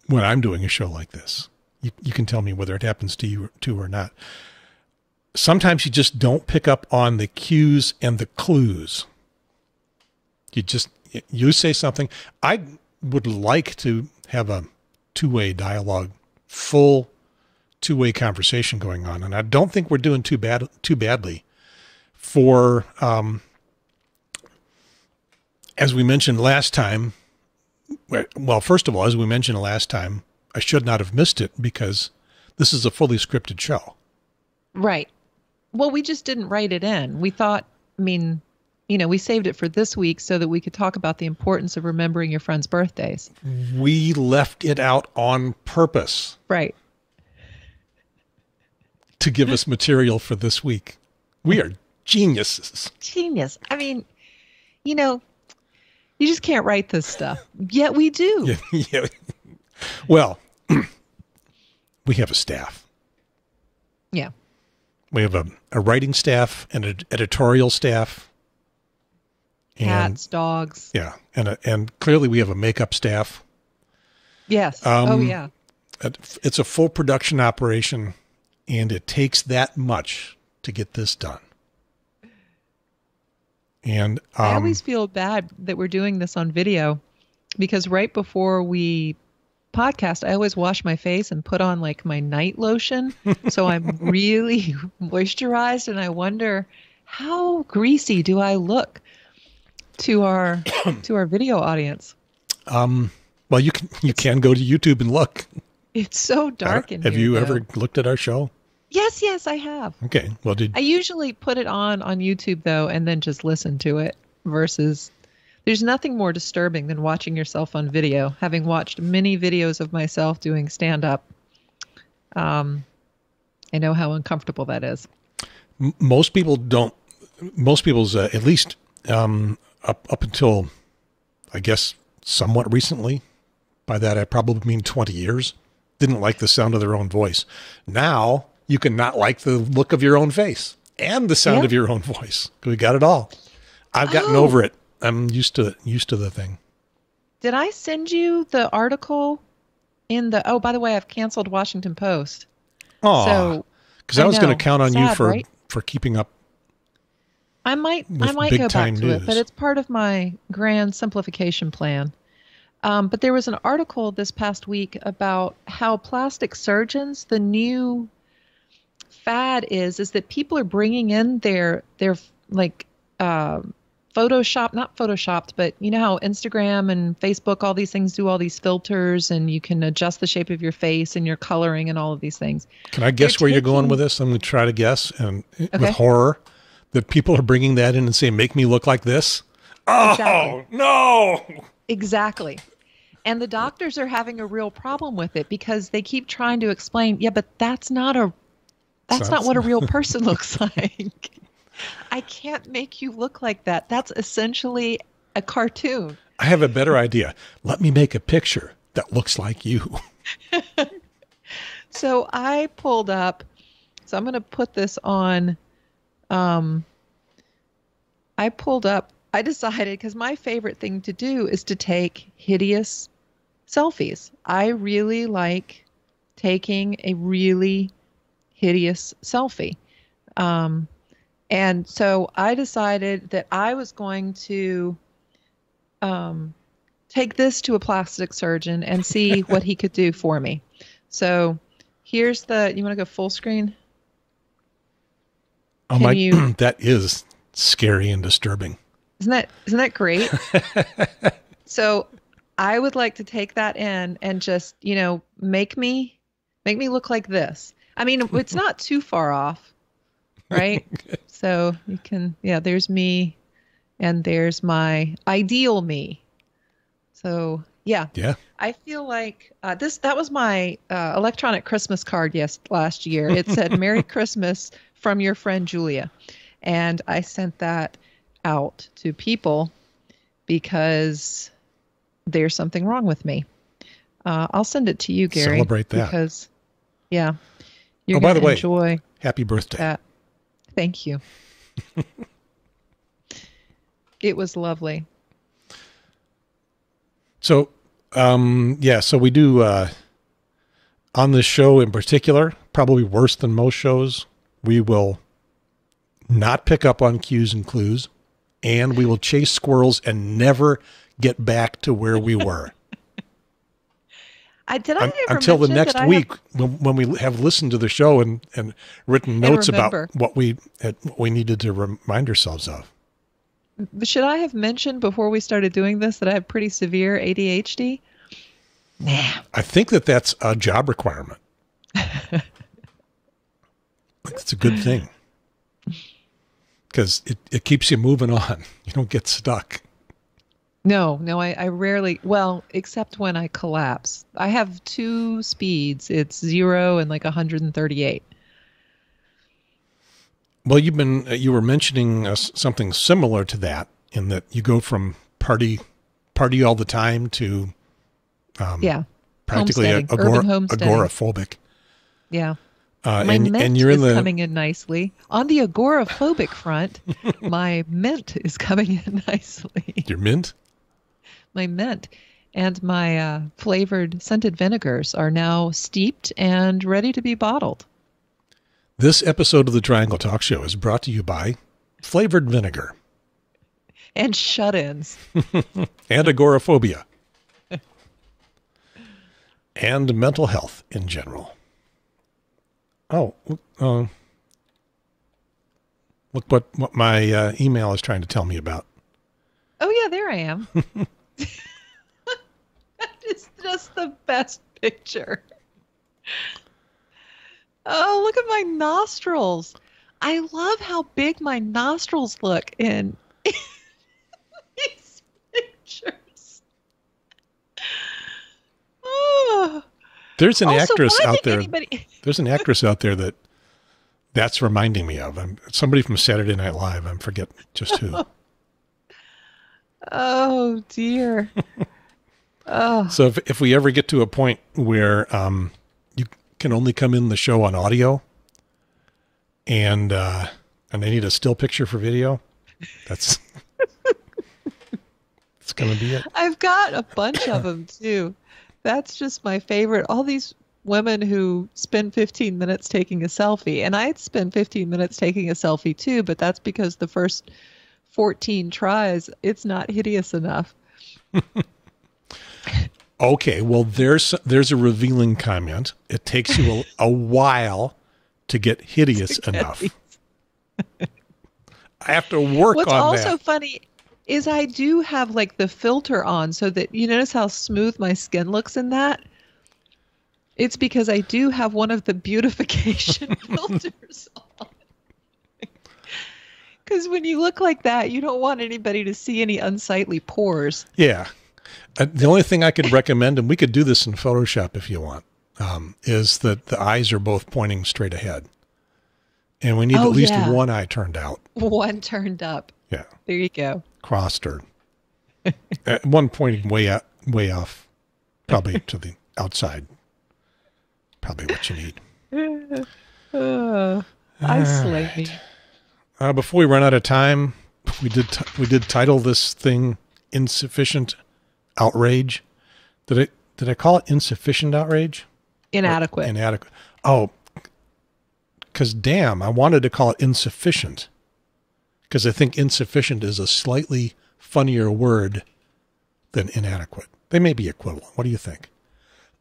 when I'm doing a show like this, you can tell me whether it happens to you too or not. Sometimes you just don't pick up on the cues and the clues. You say something. I would like to have a two-way dialogue, full two-way conversation going on. And I don't think we're doing too badly for, as we mentioned last time. Well, first of all, as we mentioned last time, I should not have missed it because this is a fully scripted show. Right. Well, we just didn't write it in. We thought, we saved it for this week so that we could talk about the importance of remembering your friends' birthdays. We left it out on purpose. Right. To give us material for this week. We are geniuses. Genius. I mean, you just can't write this stuff. Yet we do. Yeah. Well, we have a staff. Yeah. We have a writing staff and an editorial staff. Cats, dogs. Yeah. And clearly we have a makeup staff. Yes. Oh, yeah. It's a full production operation, and it takes that much to get this done. And I always feel bad that we're doing this on video because right before we podcast, I always wash my face and put on like my night lotion. So I'm really moisturized, and I wonder how greasy do I look to our video audience. Well, you can go to YouTube and look. It's so dark in here. Have you ever looked at our show? Yes, I have. Okay. Well, I usually put it on YouTube though, and then just listen to it versus there's nothing more disturbing than watching yourself on video. Having watched many videos of myself doing stand-up, I know how uncomfortable that is. Most people don't. Most people's, at least up until, I guess, somewhat recently, by that I probably mean 20 years, didn't like the sound of their own voice. Now you can not like the look of your own face and the sound of your own voice. We got it all. I've gotten over it. I'm used to the thing. Did I send you the article in the? Oh, by the way, I've canceled Washington Post. Oh, so because I was going to count on you for right? for keeping up. I might go back to it, but it's part of my grand simplification plan. But there was an article this past week about how plastic surgeons, the new fad is that people are bringing in their like Photoshop, not Photoshopped, but you know how Instagram and Facebook, all these things do all these filters and you can adjust the shape of your face and your coloring and all of these things. Can I guess where you're going with this? I'm going to try to guess. And with horror, that people are bringing that in and saying, make me look like this. Oh, exactly. No. Exactly. And the doctors are having a real problem with it because they keep trying to explain, but that's not what a real person looks like. I can't make you look like that. That's essentially a cartoon. I have a better idea. Let me make a picture that looks like you. So I pulled up, so I'm going to put this on. I decided, because my favorite thing to do is to take hideous selfies. I really like taking a really hideous selfie. And so I decided that I was going to take this to a plastic surgeon and see what he could do for me. So here's you want to go full screen? Oh my, that is scary and disturbing. Isn't that great? So I would like to take that in and just, make me look like this. I mean, it's not too far off, right? So you can, there's me and there's my ideal me. So yeah. I feel like that was my electronic Christmas card last year. It said Merry Christmas from your friend Julia. And I sent that out to people because there's something wrong with me. I'll send it to you, Gary. Celebrate that. Because, you're going to enjoy. Happy birthday. That. Thank you. It was lovely. So, so we do, on this show in particular, probably worse than most shows, we will not pick up on cues and clues, and we will chase squirrels and never get back to where we were. Did I ever until the mention next that week when we have listened to the show and written notes about what we needed to remind ourselves of. Should I have mentioned before we started doing this that I have pretty severe ADHD? Nah. I think that's a job requirement. It's a good thing because it keeps you moving on. You don't get stuck. No, I rarely, well, except when I collapse. I have 2 speeds. It's 0 and like 138. Well, you were mentioning something similar to that in that you go from party all the time to practically agoraphobic. Yeah. My mint is coming in nicely. On the agoraphobic front, my mint is coming in nicely. Your mint? My mint and my flavored scented vinegars are now steeped and ready to be bottled. This episode of the Triangle Talk Show is brought to you by flavored vinegar. And shut-ins. And agoraphobia. And mental health in general. Oh, look what my email is trying to tell me about. Oh, yeah, there I am. That is just the best picture. Oh, look at my nostrils. I love how big my nostrils look in these pictures. Oh. There's an actress out there. There's an actress out there that's reminding me of. Somebody from Saturday Night Live. I forget just who. Oh, dear. Oh. So if we ever get to a point where you can only come in the show on audio and they need a still picture for video, that's going to be it. I've got a bunch of them, too. That's just my favorite. All these women who spend 15 minutes taking a selfie. And I'd spend 15 minutes taking a selfie, too, but that's because the first 14 tries, it's not hideous enough. Okay, well, there's a revealing comment. It takes you a while to get hideous enough. I have to work on that. What's also funny is I do have like the filter on so that you notice how smooth my skin looks in that. It's because I do have one of the beautification filters on. Because when you look like that, you don't want anybody to see any unsightly pores. Yeah. The only thing I could recommend, and we could do this in Photoshop if you want, is that the eyes are both pointing straight ahead. And we need at least one eye turned out. One turned up. Yeah. There you go. Crossed or one pointing way off, probably to the outside. Probably what you need. I slay me. Before we run out of time, we did title this thing "Insufficient Outrage." Did I call it "Insufficient Outrage"? Inadequate. Inadequate. Oh, because damn, I wanted to call it "Insufficient." Because I think insufficient is a slightly funnier word than inadequate. They may be equivalent. What do you think?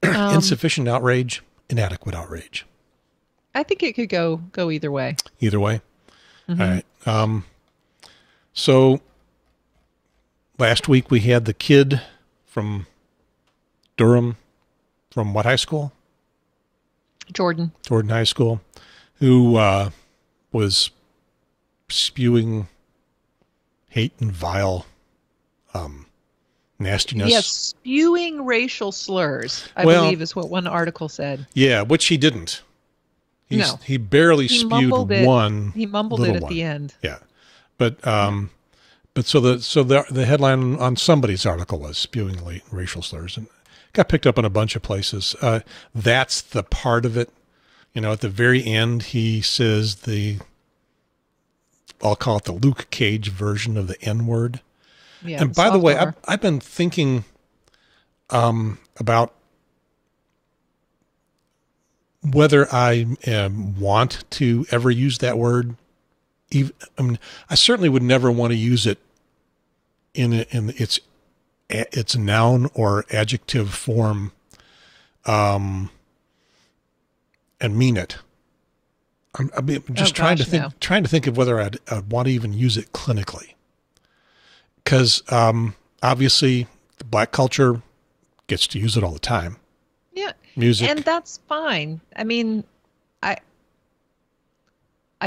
Insufficient outrage, inadequate outrage. I think it could go either way. Either way? Mm-hmm. All right. So last week we had the kid from Durham, from what high school? Jordan High School, who was spewing hate and vile nastiness. Yes, spewing racial slurs, I believe is what one article said. Yeah, which he didn't. He barely spewed one. He mumbled it at the end. Yeah. But so the headline on somebody's article was spewing racial slurs, and got picked up in a bunch of places. That's the part of it. At the very end, he says I'll call it the Luke Cage version of the N-word. Yeah, and by the way, I've been thinking about whether I want to ever use that word. I certainly would never want to use it in its noun or adjective form and mean it. I'm just trying to think of whether I'd want to even use it clinically. Because obviously the black culture gets to use it all the time. Yeah. Music. And that's fine. I mean, I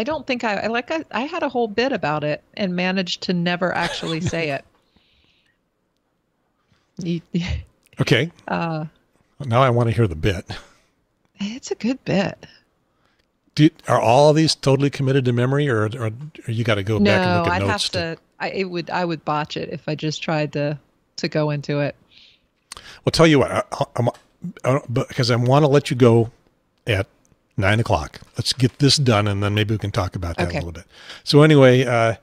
don't think I had a whole bit about it and managed to never actually say it. Okay. Now I want to hear the bit. It's a good bit. Are all of these totally committed to memory, or you got to go back and look at notes? No, I would botch it if I just tried to go into it. Well, tell you what, because I want to let you go at 9:00. Let's get this done, and then maybe we can talk about that a little bit. So anyway,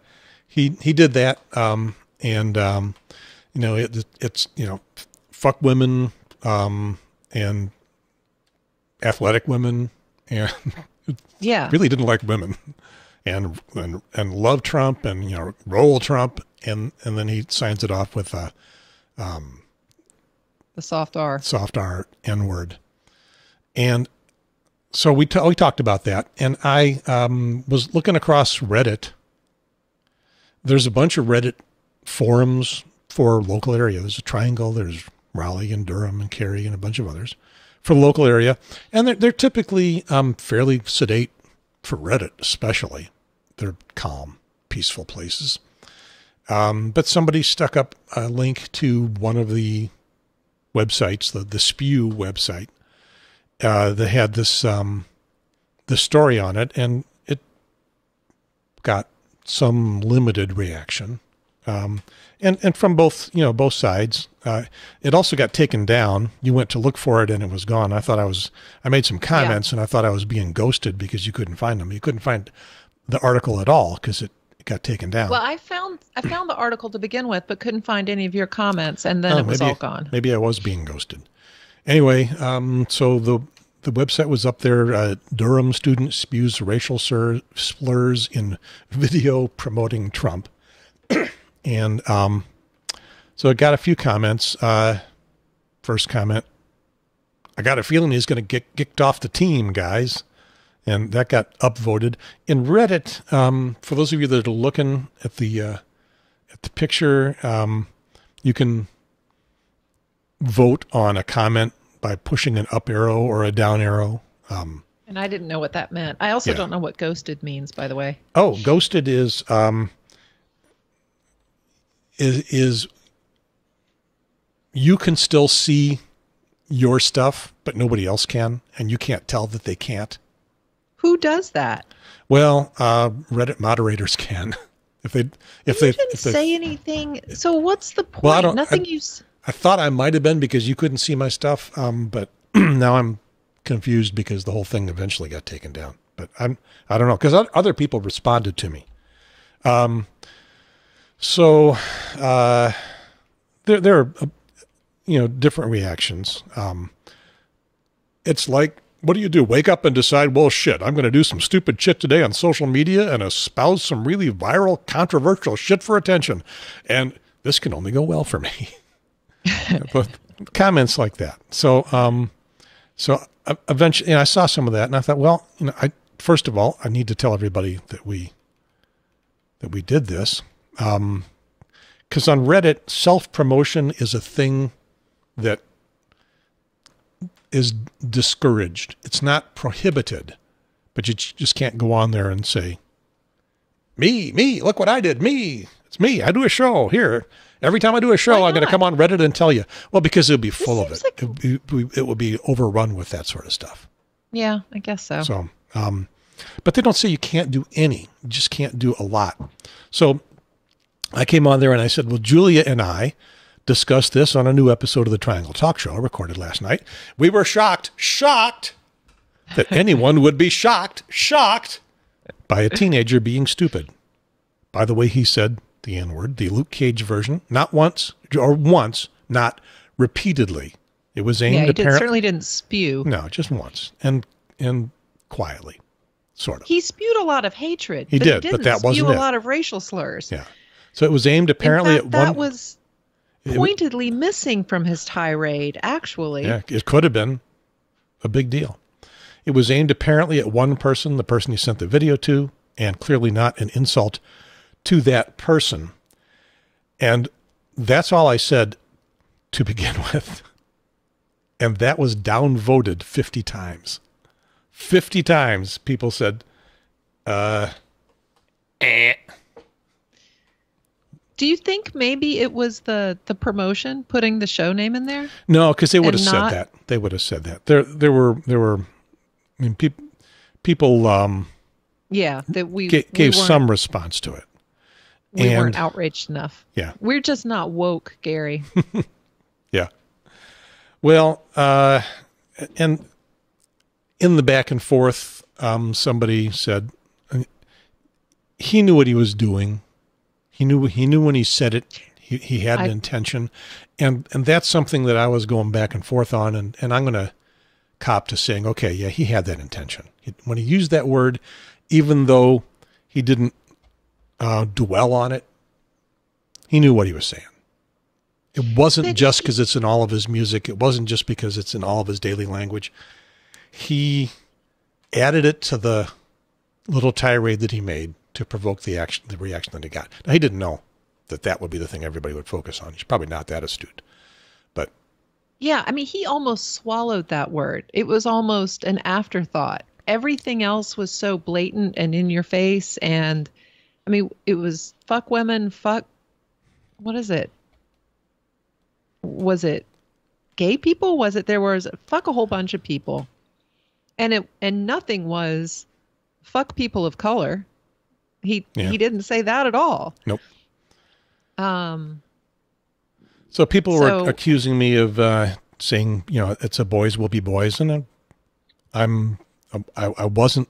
he did that, and it's fuck women, and athletic women, and really didn't like women, and love Trump, and roll Trump, and then he signs it off with the soft R N-word, and so we talked about that, and I was looking across Reddit. There's a bunch of Reddit forums for local area. There's a Triangle, there's Raleigh and Durham and Cary and a bunch of others for the local area. And they're typically fairly sedate for Reddit, especially. They're calm, peaceful places. But somebody stuck up a link to one of the websites, the Spew website. They had this story on it, and it got some limited reaction. And from both sides. It also got taken down. You went to look for it and it was gone. I made some comments and I thought I was being ghosted because you couldn't find them. You couldn't find the article at all because it got taken down. Well, I found the article to begin with, but couldn't find any of your comments, and then it was all gone. Maybe I was being ghosted. Anyway, so the website was up there. Durham student spews racial slurs in video promoting Trump. And so it got a few comments. First comment, I got a feeling he's going to get kicked off the team, guys. And that got upvoted. In Reddit, for those of you that are looking at the picture, you can vote on a comment by pushing an up arrow or a down arrow. And I didn't know what that meant. I also don't know what ghosted means, by the way. Oh, ghosted is you can still see your stuff, but nobody else can, and you can't tell that they can't. Who does that? Well, Reddit moderators can. If they say anything. So what's the point? Well, I thought I might have been because you couldn't see my stuff, but now I'm confused because the whole thing eventually got taken down. But I don't know, because other people responded to me. So there are different reactions. It's like, what do? Wake up and decide, well, shit, I'm going to do some stupid shit today on social media and espouse some really viral, controversial shit for attention. And this can only go well for me. But comments like that. So eventually, I saw some of that and I thought, well, first of all, I need to tell everybody that we did this. Because on Reddit, self-promotion is a thing that is discouraged. It's not prohibited, but you just can't go on there and say, me, look what I did, me, it's me, I do a show here. Every time I do a show, I'm going to come on Reddit and tell you. Well, because it would be full of it. It would be overrun with that sort of stuff. Yeah, I guess so. So, but they don't say you can't do any. You just can't do a lot. So I came on there and I said, well, Julia and I discussed this on a new episode of the Triangle Talk Show recorded last night. We were shocked that anyone would be shocked by a teenager being stupid. By the way, he said the N-word, the Luke Cage version, not once, not repeatedly. It was aimed at certainly didn't spew. No, just once and quietly, sort of. He spewed a lot of hatred. He did, but that wasn't it. A lot of racial slurs. Yeah. So it was aimed apparently at one. That was pointedly missing from his tirade, actually. Yeah, it could have been. a big deal. It was aimed apparently at one person, the person he sent the video to, and clearly not an insult to that person. And that's all I said to begin with. And that was downvoted 50 times. 50 times people said, Do you think maybe it was the promotion putting the show name in there? No, because they would have said that. They would have said that. There were. I mean, people. Yeah, that we gave some response to it. We weren't outraged enough. Yeah, we're just not woke, Gary. Yeah. Well, and in the back and forth, somebody said he knew what he was doing. He knew when he said it, he had an intention. And that's something that I was going back and forth on. And I'm going to cop to saying, okay, yeah, he had that intention. When he used that word, even though he didn't dwell on it, he knew what he was saying. It wasn't just because it's in all of his music. It wasn't just because it's in all of his daily language. He added it to the little tirade that he made to provoke the reaction that he got. Now, he didn't know that would be the thing everybody would focus on. He's probably not that astute. But yeah, I mean, he almost swallowed that word. It was almost an afterthought. Everything else was so blatant and in your face. And I mean, it was fuck women, fuck, what is it? Was it gay people? There was fuck a whole bunch of people. And nothing was fuck people of color. He didn't say that at all. Nope. So people were accusing me of saying, it's a boys will be boys, and I wasn't.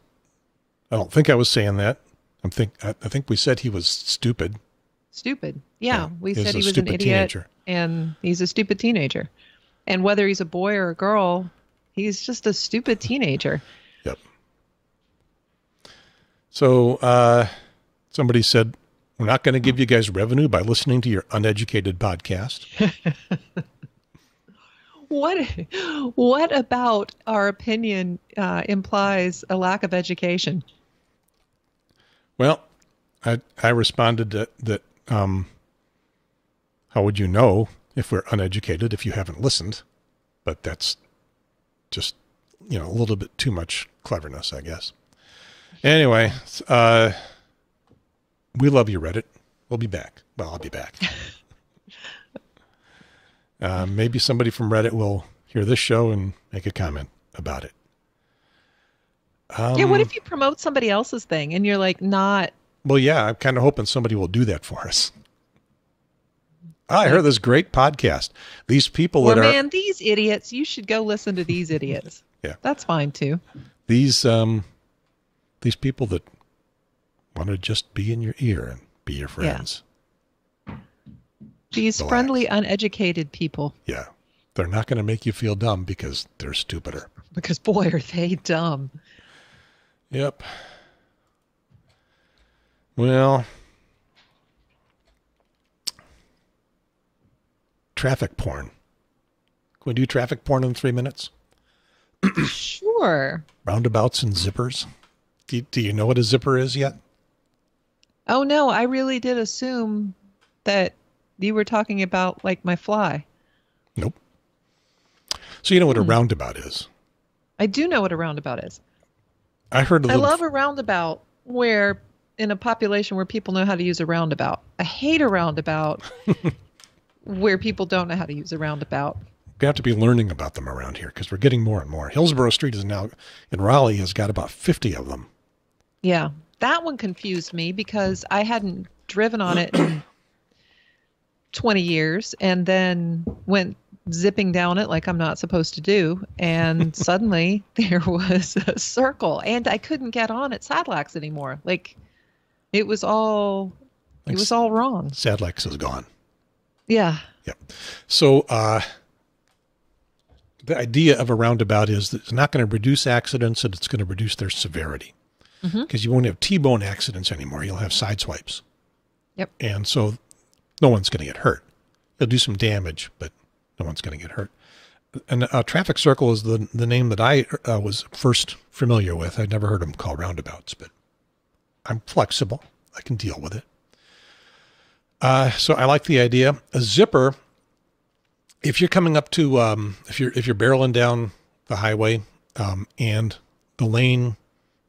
I don't think I was saying that. I think we said he was stupid. Stupid. Yeah, we said he was an idiot, teenager. And he's a stupid teenager. And whether he's a boy or a girl, he's just a stupid teenager. Yep. So somebody said, we're not going to give you guys revenue by listening to your uneducated podcast. What about our opinion implies a lack of education? Well, I responded that how would you know if we're uneducated if you haven't listened? But that's just, a little bit too much cleverness, I guess. Anyway, we love you, Reddit. We'll be back. Well, I'll be back. Maybe somebody from Reddit will hear this show and make a comment about it. Yeah, what if you promote somebody else's thing and you're like not... Well, yeah, I'm kind of hoping somebody will do that for us. I heard this great podcast. These people these idiots, you should go listen to these idiots. Yeah. That's fine too. These people that want to just be in your ear and be your friends. Yeah. These friendly, uneducated people. Yeah. They're not going to make you feel dumb because they're stupider. Because boy, are they dumb. Yep. Well, traffic porn. Can we do traffic porn in 3 minutes? Sure. Roundabouts and zippers. Do you know what a zipper is yet? Oh, no. I really did assume that you were talking about like my fly. Nope. So you know what a roundabout is? I do know what a roundabout is. I love a roundabout where in a population where people know how to use a roundabout. I hate a roundabout where people don't know how to use a roundabout. We have to be learning about them around here because we're getting more and more. Hillsborough Street is now in Raleigh has got about 50 of them. Yeah, that one confused me because I hadn't driven on it in 20 years and then went zipping down it like I'm not supposed to do. And suddenly there was a circle and I couldn't get on at Sadlax anymore. Like it was all wrong. Sadlax is gone. Yeah. Yeah. So, the idea of a roundabout is that it's not going to reduce accidents and it's going to reduce their severity because you won't have T-bone accidents anymore. You'll have side swipes. Yep. And so no one's going to get hurt. You'll do some damage, but no one's going to get hurt. And a traffic circle is the name that I was first familiar with. I'd never heard them called roundabouts, but I'm flexible. I can deal with it. So I like the idea. A zipper, if you're coming up to, if you're barreling down the highway, and the lane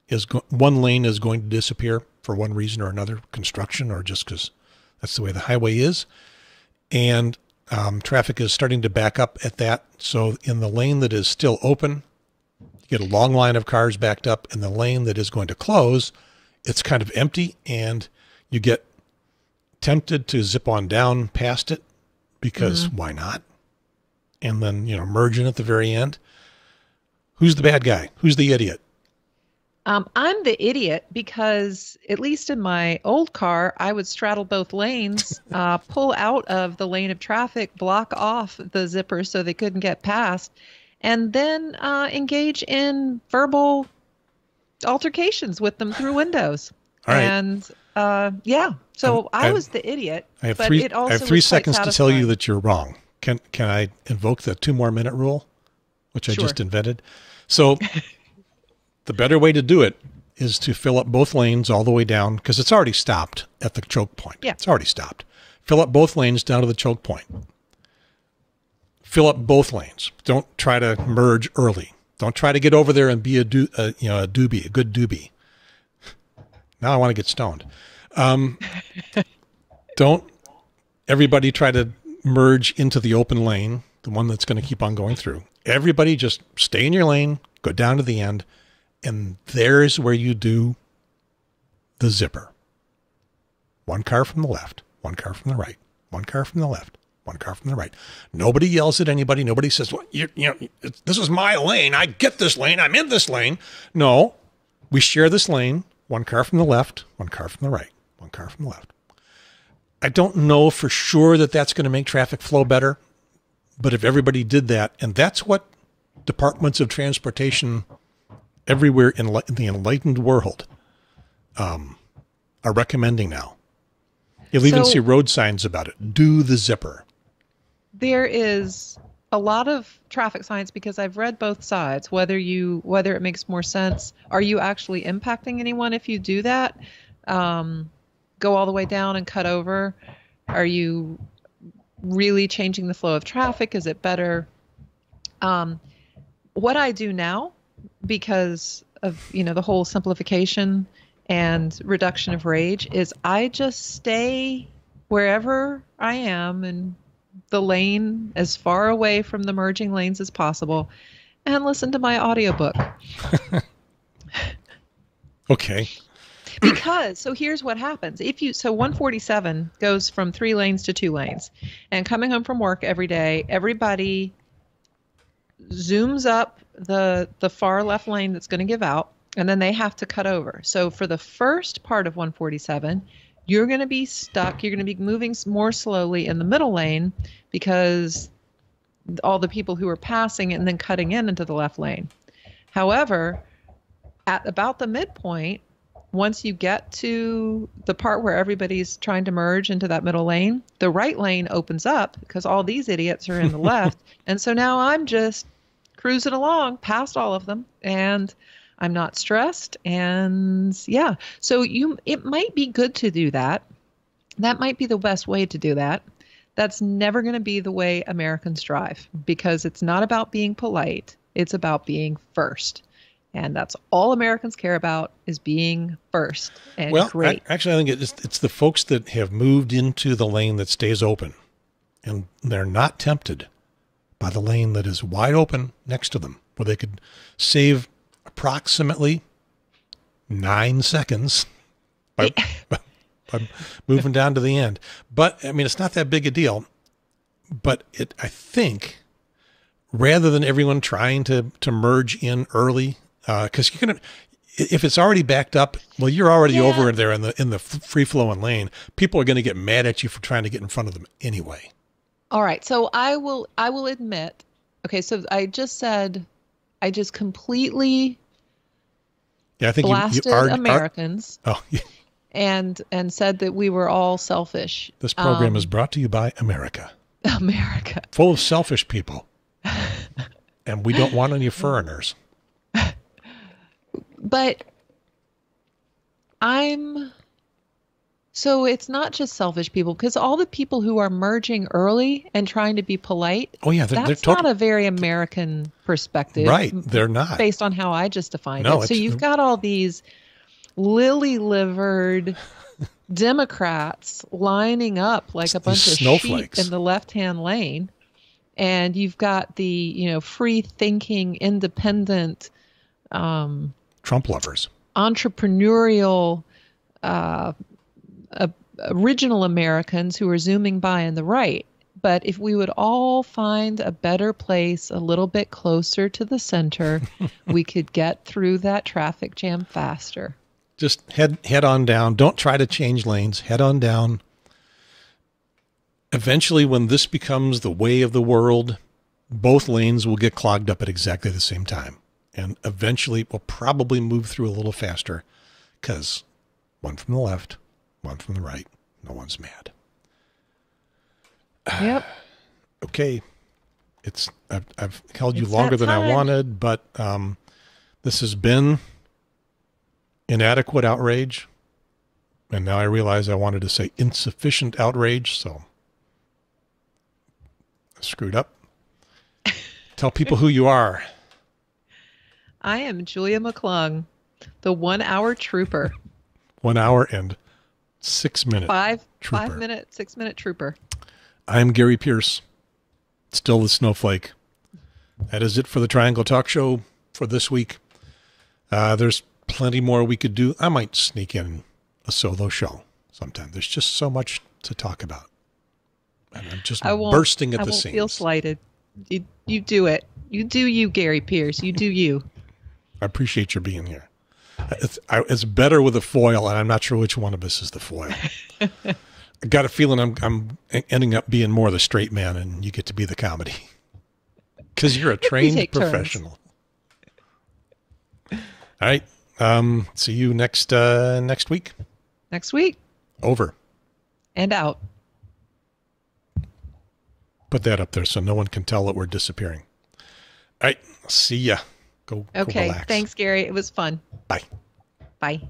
is one lane is going to disappear for one reason or another, construction, or just because that's the way the highway is, and traffic is starting to back up at that. So in the lane that is still open, you get a long line of cars backed up. In the lane that is going to close, it's kind of empty, and you get tempted to zip on down past it because why not? And then, merge in at the very end. Who's the bad guy? Who's the idiot? I'm the idiot because, at least in my old car, I would straddle both lanes, pull out of the lane of traffic, block off the zipper so they couldn't get past, and then engage in verbal altercations with them through windows. All right. And so I was the idiot. I have but three, it also I have 3 was quite seconds to tell you satisfying. that you're wrong. Can I invoke the 2 more minute rule, which I Sure. just invented? So the better way to do it is to fill up both lanes all the way down, because it's already stopped at the choke point. Yeah. It's already stopped. Fill up both lanes down to the choke point. Fill up both lanes. Don't try to merge early. Don't try to get over there and be a good doobie. Now I want to get stoned. Don't everybody try to merge into the open lane, the one that's going to keep on going through. Everybody just stay in your lane, go down to the end, and there's where you do the zipper. 1 car from the left, 1 car from the right, 1 car from the left, 1 car from the right. Nobody yells at anybody. Nobody says, well, this is my lane. I get this lane. I'm in this lane. No, we share this lane. 1 car from the left, 1 car from the right, 1 car from the left. I don't know for sure that that's going to make traffic flow better, but if everybody did that, and that's what departments of transportation everywhere in the enlightened world are recommending now. You'll even see road signs about it. Do the zipper. There is a lot of traffic science because I've read both sides, whether it makes more sense. Are you actually impacting anyone if you do that? Go all the way down and cut over? Are you really changing the flow of traffic? Is it better? What I do now, because of the whole simplification and reduction of rage, is I just stay wherever I am in the lane as far away from the merging lanes as possible and listen to my audiobook. Okay. Because, so here's what happens. So 147 goes from 3 lanes to 2 lanes. And coming home from work every day, everybody zooms up the far left lane that's going to give out, and then they have to cut over. So for the first part of 147, you're going to be stuck. You're going to be moving more slowly in the middle lane because all the people who are passing and then cutting into the left lane. However, at about the midpoint, once you get to the part where everybody's trying to merge into that middle lane, the right lane opens up because all these idiots are in the left. And so now I'm just cruising along past all of them, and I'm not stressed. And yeah, so it might be good to do that. That might be the best way to do that. That's never going to be the way Americans drive, because it's not about being polite. It's about being first. And that's all Americans care about, is being first. And great. Actually, I think it's the folks that have moved into the lane that stays open, and they're not tempted by the lane that is wide open next to them, where they could save approximately 9 seconds by moving down to the end. But I mean, it's not that big a deal. But I think, rather than everyone trying to merge in early, because you're gonna, if it's already backed up, well, you're already over there in the free flowing lane. People are going to get mad at you for trying to get in front of them anyway. All right, so I will admit. Okay, so I just said, I just completely blasted Americans. And said that we were all selfish. This program is brought to you by America. America. Full of selfish people. And we don't want any foreigners. But so it's not just selfish people, because all the people who are merging early and trying to be polite, Oh, yeah, that's not a very American perspective. Right, they're not. Based on how I just defined it. So you've got all these lily-livered Democrats lining up like a bunch of snowflakes sheep in the left-hand lane. And you've got the, free-thinking, independent, Trump lovers, entrepreneurial, original Americans who are zooming by on the right. But if we would all find a better place a little bit closer to the center, we could get through that traffic jam faster. Just head on down. Don't try to change lanes. Head on down. Eventually, when this becomes the way of the world, both lanes will get clogged up at exactly the same time. And eventually, we'll probably move through a little faster because one from the left, one from the right, no one's mad. Yep. Okay. I've held you longer than I wanted, but this has been inadequate outrage. And now I realize I wanted to say insufficient outrage, so I screwed up. Tell people who you are. I am Julia McClung, the 1 hour trooper. 1 hour and 6 minute trooper. 5 minute, 6 minute trooper. I'm Gary Pierce, still the snowflake. That is it for the Triangle Talk Show for this week. There's plenty more we could do. I might sneak in a solo show sometime. There's just so much to talk about. And I'm just bursting at the seams. I won't feel slighted. You do it. You do you, Gary Pierce. You do you. I appreciate your being here. It's better with a foil, and I'm not sure which one of us is the foil. I got a feeling I'm ending up being more the straight man, and you get to be the comedy. Because you're a trained professional. All right. See you next week. Next week. Over. And out. Put that up there so no one can tell that we're disappearing. All right. See ya. Go relax. Thanks, Gary. It was fun. Bye. Bye.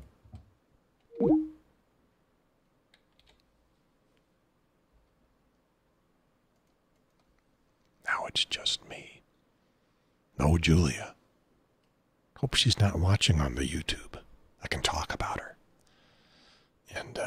Now it's just me. No Julia. Hope she's not watching on the YouTube. I can talk about her. And,